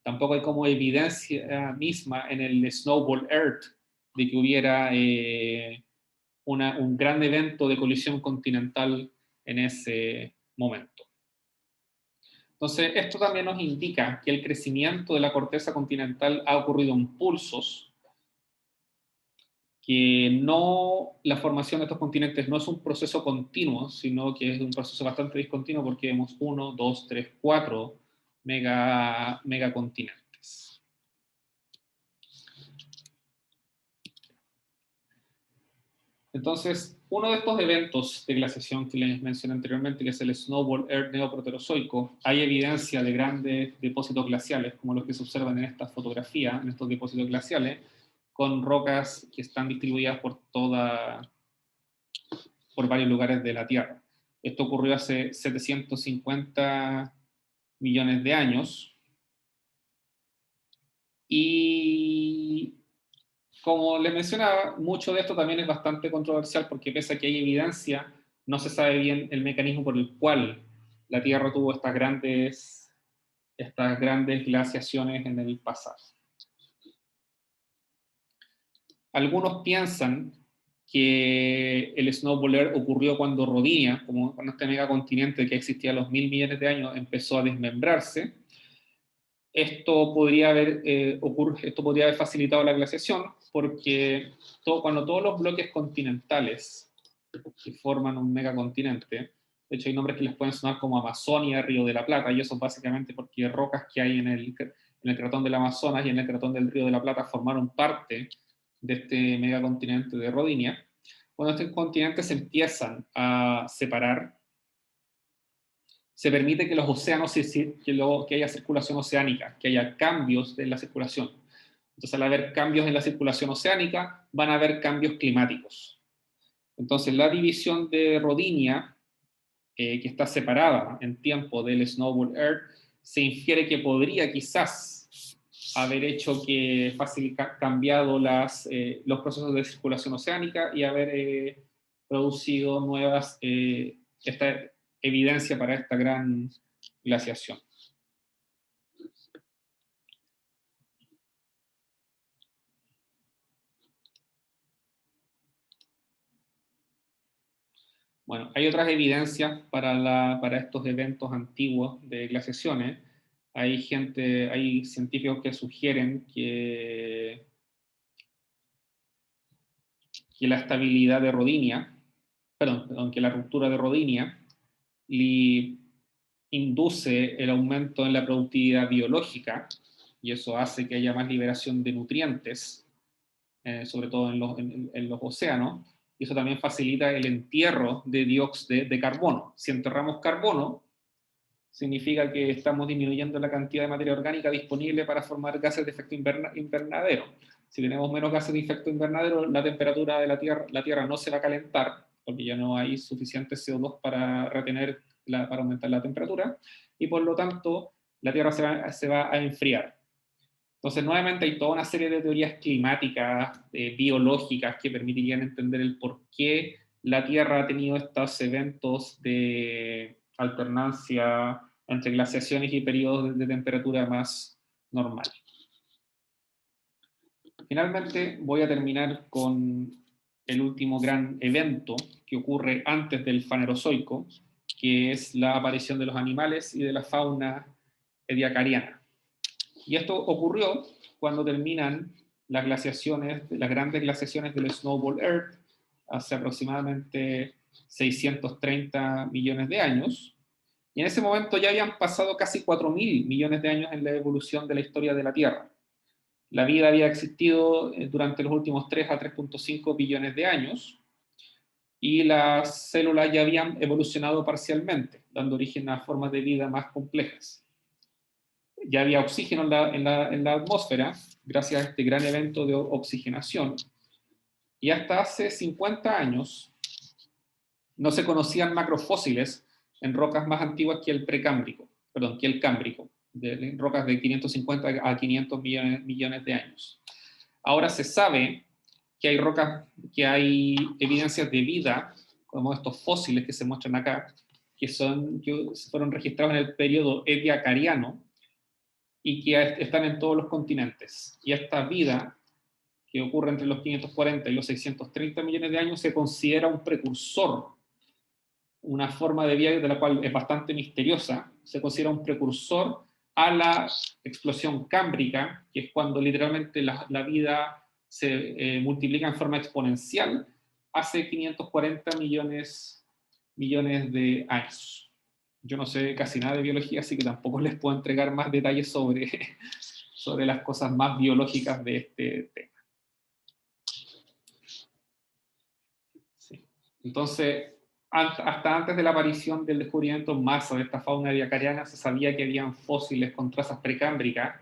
Tampoco hay como evidencia misma en el Snowball Earth de que hubiera un gran evento de colisión continental en ese momento. Entonces, esto también nos indica que el crecimiento de la corteza continental ha ocurrido en pulsos, que la formación de estos continentes no es un proceso continuo, sino que es un proceso bastante discontinuo, porque vemos 1, 2, 3, 4 megacontinentes. Entonces, uno de estos eventos de glaciación que les mencioné anteriormente, que es el Snowball Earth neoproterozoico, hay evidencia de grandes depósitos glaciales, como los que se observan en esta fotografía, en estos depósitos glaciales, con rocas que están distribuidas por varios lugares de la Tierra. Esto ocurrió hace 750 millones de años, y como les mencionaba, mucho de esto también es bastante controversial, porque pese a que hay evidencia, no se sabe bien el mecanismo por el cual la Tierra tuvo estas grandes glaciaciones en el pasado. Algunos piensan que el Snowball Earth ocurrió cuando Rodinia, como cuando este megacontinente que existía a los 1000 millones de años, empezó a desmembrarse. Esto podría haber facilitado la glaciación, porque cuando todos los bloques continentales que forman un megacontinente, de hecho hay nombres que les pueden sonar como Amazonia, Río de la Plata, y eso es básicamente porque rocas que hay en el cratón del Amazonas y en el cratón del Río de la Plata formaron parte de este megacontinente de Rodinia. Cuando estos continentes se empiezan a separar, se permite que los océanos, que haya circulación oceánica, que haya cambios en la circulación. Entonces, al haber cambios en la circulación oceánica, van a haber cambios climáticos. Entonces, la división de Rodinia, que está separada en tiempo del Snowball Earth, se infiere que podría quizás haber hecho que cambiado los procesos de circulación oceánica y haber producido esta evidencia para esta gran glaciación. Bueno, hay otras evidencias para estos eventos antiguos de glaciaciones. Hay científicos que sugieren que la estabilidad de Rodinia, que la ruptura de Rodinia induce el aumento en la productividad biológica, y eso hace que haya más liberación de nutrientes, sobre todo en los océanos, y eso también facilita el entierro de dióxido de carbono. Si enterramos carbono, significa que estamos disminuyendo la cantidad de materia orgánica disponible para formar gases de efecto invernadero. Si tenemos menos gases de efecto invernadero, la temperatura de la Tierra no se va a calentar, porque ya no hay suficiente CO2 para para aumentar la temperatura, y por lo tanto la Tierra se va a enfriar. Entonces, nuevamente hay toda una serie de teorías climáticas, biológicas, que permitirían entender el por qué la Tierra ha tenido estos eventos de alternancia entre glaciaciones y periodos de temperatura más normal. Finalmente, voy a terminar con el último gran evento que ocurre antes del Fanerozoico, que es la aparición de los animales y de la fauna ediacariana. Y esto ocurrió cuando terminan las grandes glaciaciones del Snowball Earth, hace aproximadamente 630 millones de años. Y en ese momento ya habían pasado casi 4.000 millones de años en la evolución de la historia de la Tierra. La vida había existido durante los últimos 3 a 3.5 billones de años, y las células ya habían evolucionado parcialmente, dando origen a formas de vida más complejas. Ya había oxígeno en la atmósfera, gracias a este gran evento de oxigenación, y hasta hace 50 años no se conocían macrofósiles en rocas más antiguas que el Cámbrico, de rocas de 550 a 500 millones de años. Ahora se sabe que hay evidencias de vida, como estos fósiles que se muestran acá, que fueron registrados en el periodo ediacariano, y que están en todos los continentes. Y esta vida, que ocurre entre los 540 y los 630 millones de años, se considera un precursor, una forma de vida de la cual es bastante misteriosa. Se considera un precursor a la explosión cámbrica, que es cuando literalmente la vida se multiplica en forma exponencial hace 540 millones de años. Yo no sé casi nada de biología, así que tampoco les puedo entregar más detalles sobre las cosas más biológicas de este tema. Sí. Entonces, hasta antes de la aparición del descubrimiento en masa de esta fauna ediacariana, se sabía que habían fósiles con trazas precámbricas,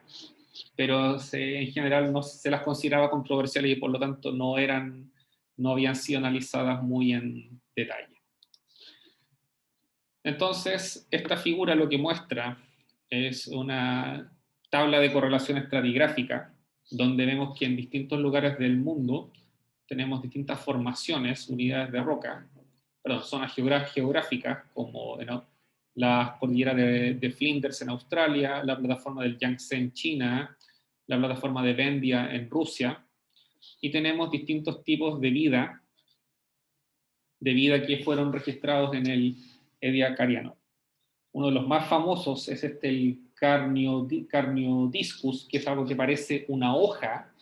pero en general no se las consideraba controversiales y por lo tanto no habían sido analizadas muy en detalle. Entonces, esta figura lo que muestra es una tabla de correlación estratigráfica, donde vemos que en distintos lugares del mundo tenemos distintas formaciones, unidades de roca, zonas geográficas, como la cordillera de Flinders en Australia, la plataforma del Yangtze en China, la plataforma de Vendia en Rusia, y tenemos distintos tipos de vida que fueron registrados en el ediacariano. Uno de los más famosos es el Carniodiscus, que es algo que parece una hoja,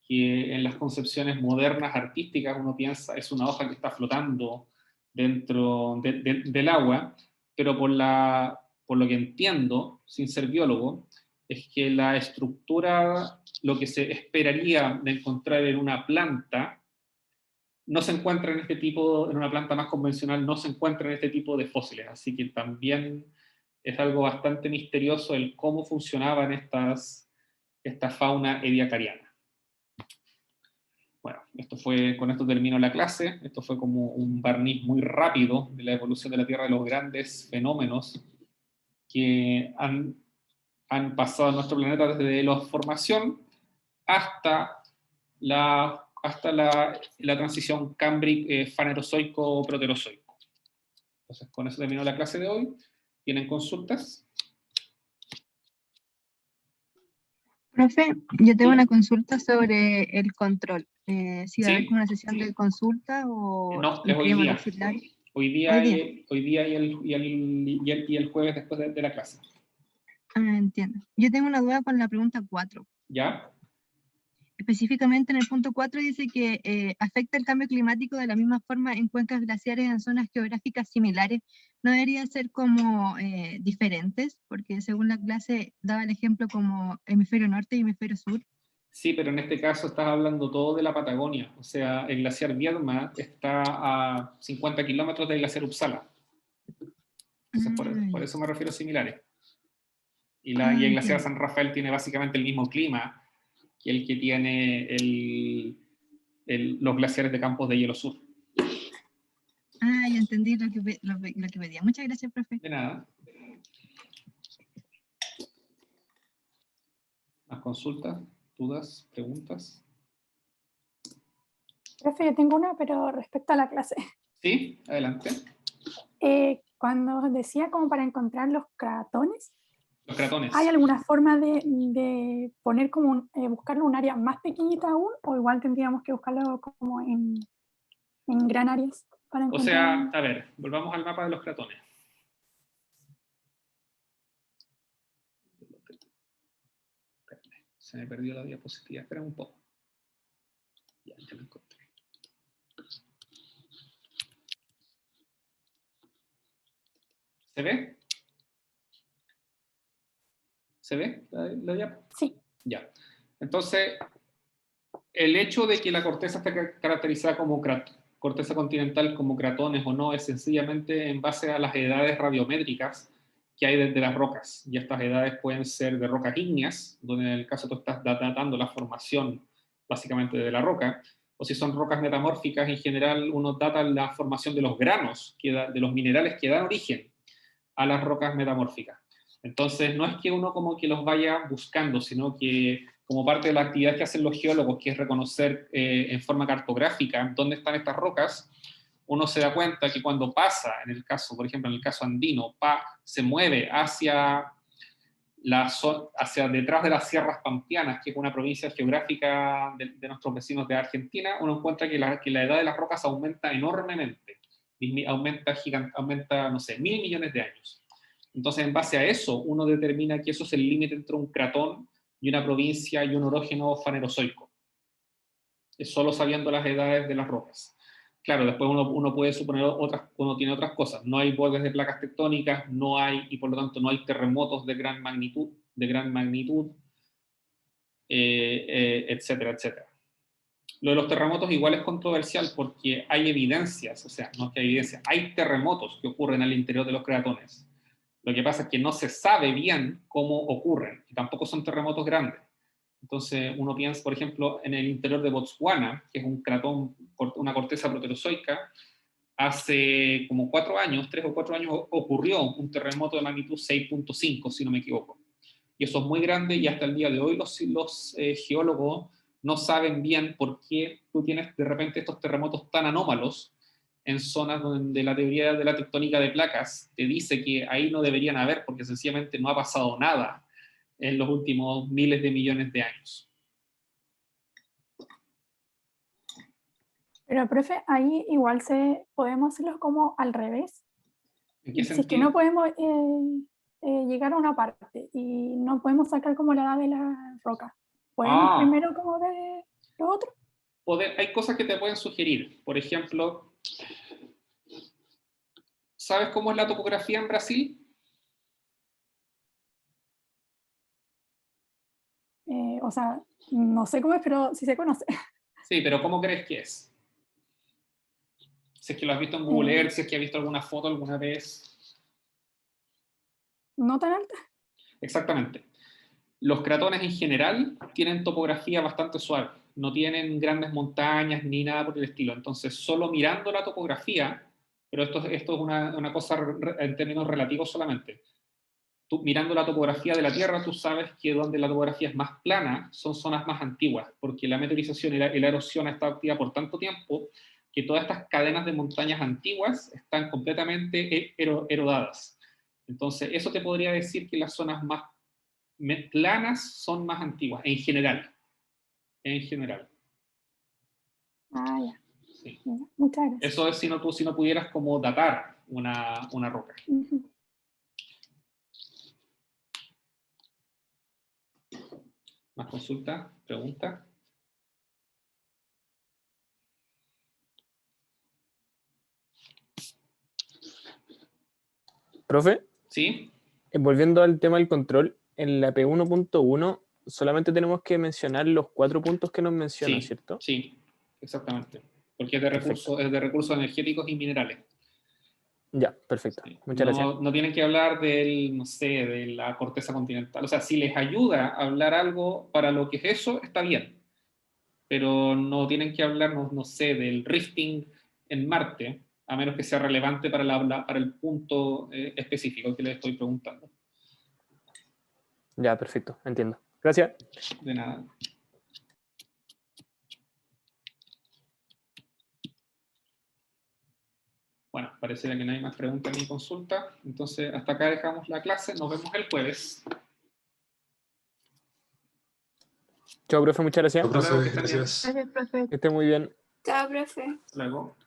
que en las concepciones modernas artísticas uno piensa es una hoja que está flotando dentro del agua, pero por lo que entiendo, sin ser biólogo, es que la estructura, lo que se esperaría de encontrar en una planta, no se encuentra en una planta más convencional, no se encuentra en este tipo de fósiles, así que también es algo bastante misterioso el cómo funcionaban esta fauna ediacariana. Bueno, con esto termino la clase. Esto fue como un barniz muy rápido de la evolución de la Tierra, de los grandes fenómenos que han pasado en nuestro planeta desde la formación hasta la transición Fanerozoico-Proterozoico. Entonces, con eso termino la clase de hoy. ¿Tienen consultas? Profe, yo tengo una consulta sobre el control. Si va a haber ¿Sí? como una sesión de consulta o No, es hoy inscribimos día. auxiliar. Hoy día, Hoy día. hoy día y el jueves después de la clase. Ah, entiendo. Yo tengo una duda con la pregunta 4. ¿Ya? Específicamente en el punto 4 dice que afecta el cambio climático de la misma forma en cuencas glaciares en zonas geográficas similares. ¿No debería ser como diferentes? Porque según la clase daba el ejemplo como hemisferio norte y hemisferio sur. Sí, pero en este caso estás hablando todo de la Patagonia. O sea, el glaciar Viedma está a 50 kilómetros del glaciar Uppsala. Entonces, por eso me refiero a similares. Y el glaciar Entiendo. San Rafael tiene básicamente el mismo clima que el que tiene los glaciares de Campos de Hielo Sur. Ah, ya entendí lo que pedía. Muchas gracias, profe. De nada. ¿Más consultas, dudas, preguntas? Profe, yo tengo una, pero respecto a la clase. Sí, adelante. Cuando decía como para encontrar los cratones, Los cratones. ¿hay alguna forma de poner como buscarlo en un área más pequeñita aún? ¿O igual tendríamos que buscarlo como en gran áreas para O encontrar? sea, a ver, volvamos al mapa de los cratones. Se me perdió la diapositiva. Espera un poco. Ya lo encontré. ¿Se ve? ¿Se ve la diapo? Sí. Ya. Entonces, el hecho de que la corteza esté caracterizada como corteza continental como cratones o no es sencillamente en base a las edades radiométricas que hay desde las rocas. Y estas edades pueden ser de rocas ígneas, donde en el caso tú estás datando la formación básicamente de la roca, o si son rocas metamórficas, en general uno data la formación de los granos, de los minerales que dan origen a las rocas metamórficas. Entonces, no es que uno como que los vaya buscando, sino que como parte de la actividad que hacen los geólogos, que es reconocer en forma cartográfica dónde están estas rocas, uno se da cuenta que cuando pasa, en el caso, por ejemplo, en el caso andino, se mueve hacia detrás de las sierras pampeanas, que es una provincia geográfica de nuestros vecinos de Argentina, uno encuentra que la edad de las rocas aumenta enormemente, aumenta, no sé, 1.000 millones de años. Entonces, en base a eso, uno determina que eso es el límite entre un cratón y una provincia y un orógeno fanerozoico. Es solo sabiendo las edades de las rocas. Claro, después uno puede suponer uno tiene otras cosas. No hay bordes de placas tectónicas, y por lo tanto no hay terremotos de gran magnitud, etcétera, etcétera. Lo de los terremotos igual es controversial porque hay evidencias, o sea, no es que hay evidencia, hay terremotos que ocurren al interior de los cratones. Lo que pasa es que no se sabe bien cómo ocurren, y tampoco son terremotos grandes. Entonces, uno piensa, por ejemplo, en el interior de Botswana, que es un cratón, una corteza proterozoica, hace como 4 años, 3 o 4 años, ocurrió un terremoto de magnitud 6.5, si no me equivoco. Y eso es muy grande y hasta el día de hoy los geólogos no saben bien por qué tú tienes de repente estos terremotos tan anómalos en zonas donde la teoría de la tectónica de placas te dice que ahí no deberían haber porque sencillamente no ha pasado nada en los últimos miles de millones de años. Pero, profe, ahí igual podemos hacerlo como al revés. ¿En qué Si es que sentido? no podemos llegar a una parte y no podemos sacar como la edad de la roca, ¿podemos primero como de lo otro? Hay cosas que te pueden sugerir. Por ejemplo, ¿sabes cómo es la topografía en Brasil? O sea, no sé cómo es, pero sí se conoce. Sí, pero ¿cómo crees que es? Si es que lo has visto en Google Earth, si es que has visto alguna foto alguna vez. ¿No tan alta? Exactamente. Los cratones en general tienen topografía bastante suave, no tienen grandes montañas ni nada por el estilo. Entonces, solo mirando la topografía, pero esto es una cosa en términos relativos solamente. Tú, mirando la topografía de la Tierra, tú sabes que donde la topografía es más plana son zonas más antiguas, porque la meteorización y la erosión ha estado activa por tanto tiempo que todas estas cadenas de montañas antiguas están completamente erodadas. Entonces, eso te podría decir que las zonas más planas son más antiguas, en general. En general. Ah, ya. Sí. Muchas gracias. Eso es si no pudieras como datar una roca. Ujú. ¿Más consultas? ¿Preguntas? Profe, ¿Sí? volviendo al tema del control, en la P1.1 solamente tenemos que mencionar los 4 puntos que nos menciona, Sí, ¿cierto? sí, exactamente. Porque es Perfecto. de recursos energéticos y minerales. Ya, perfecto. Sí. Muchas gracias. No tienen que hablar no sé, de la corteza continental. O sea, si les ayuda a hablar algo para lo que es eso, está bien. Pero no tienen que hablar, no sé, del rifting en Marte, a menos que sea relevante para el punto específico que les estoy preguntando. Ya, perfecto. Entiendo. Gracias. De nada. Bueno, parece que no hay más preguntas ni consultas. Entonces, hasta acá dejamos la clase. Nos vemos el jueves. Chao, profe. Muchas gracias. Chao, Hasta luego, que profe, estén bien. gracias. Gracias, profe. Que esté muy bien. Chao, profe. Hasta luego.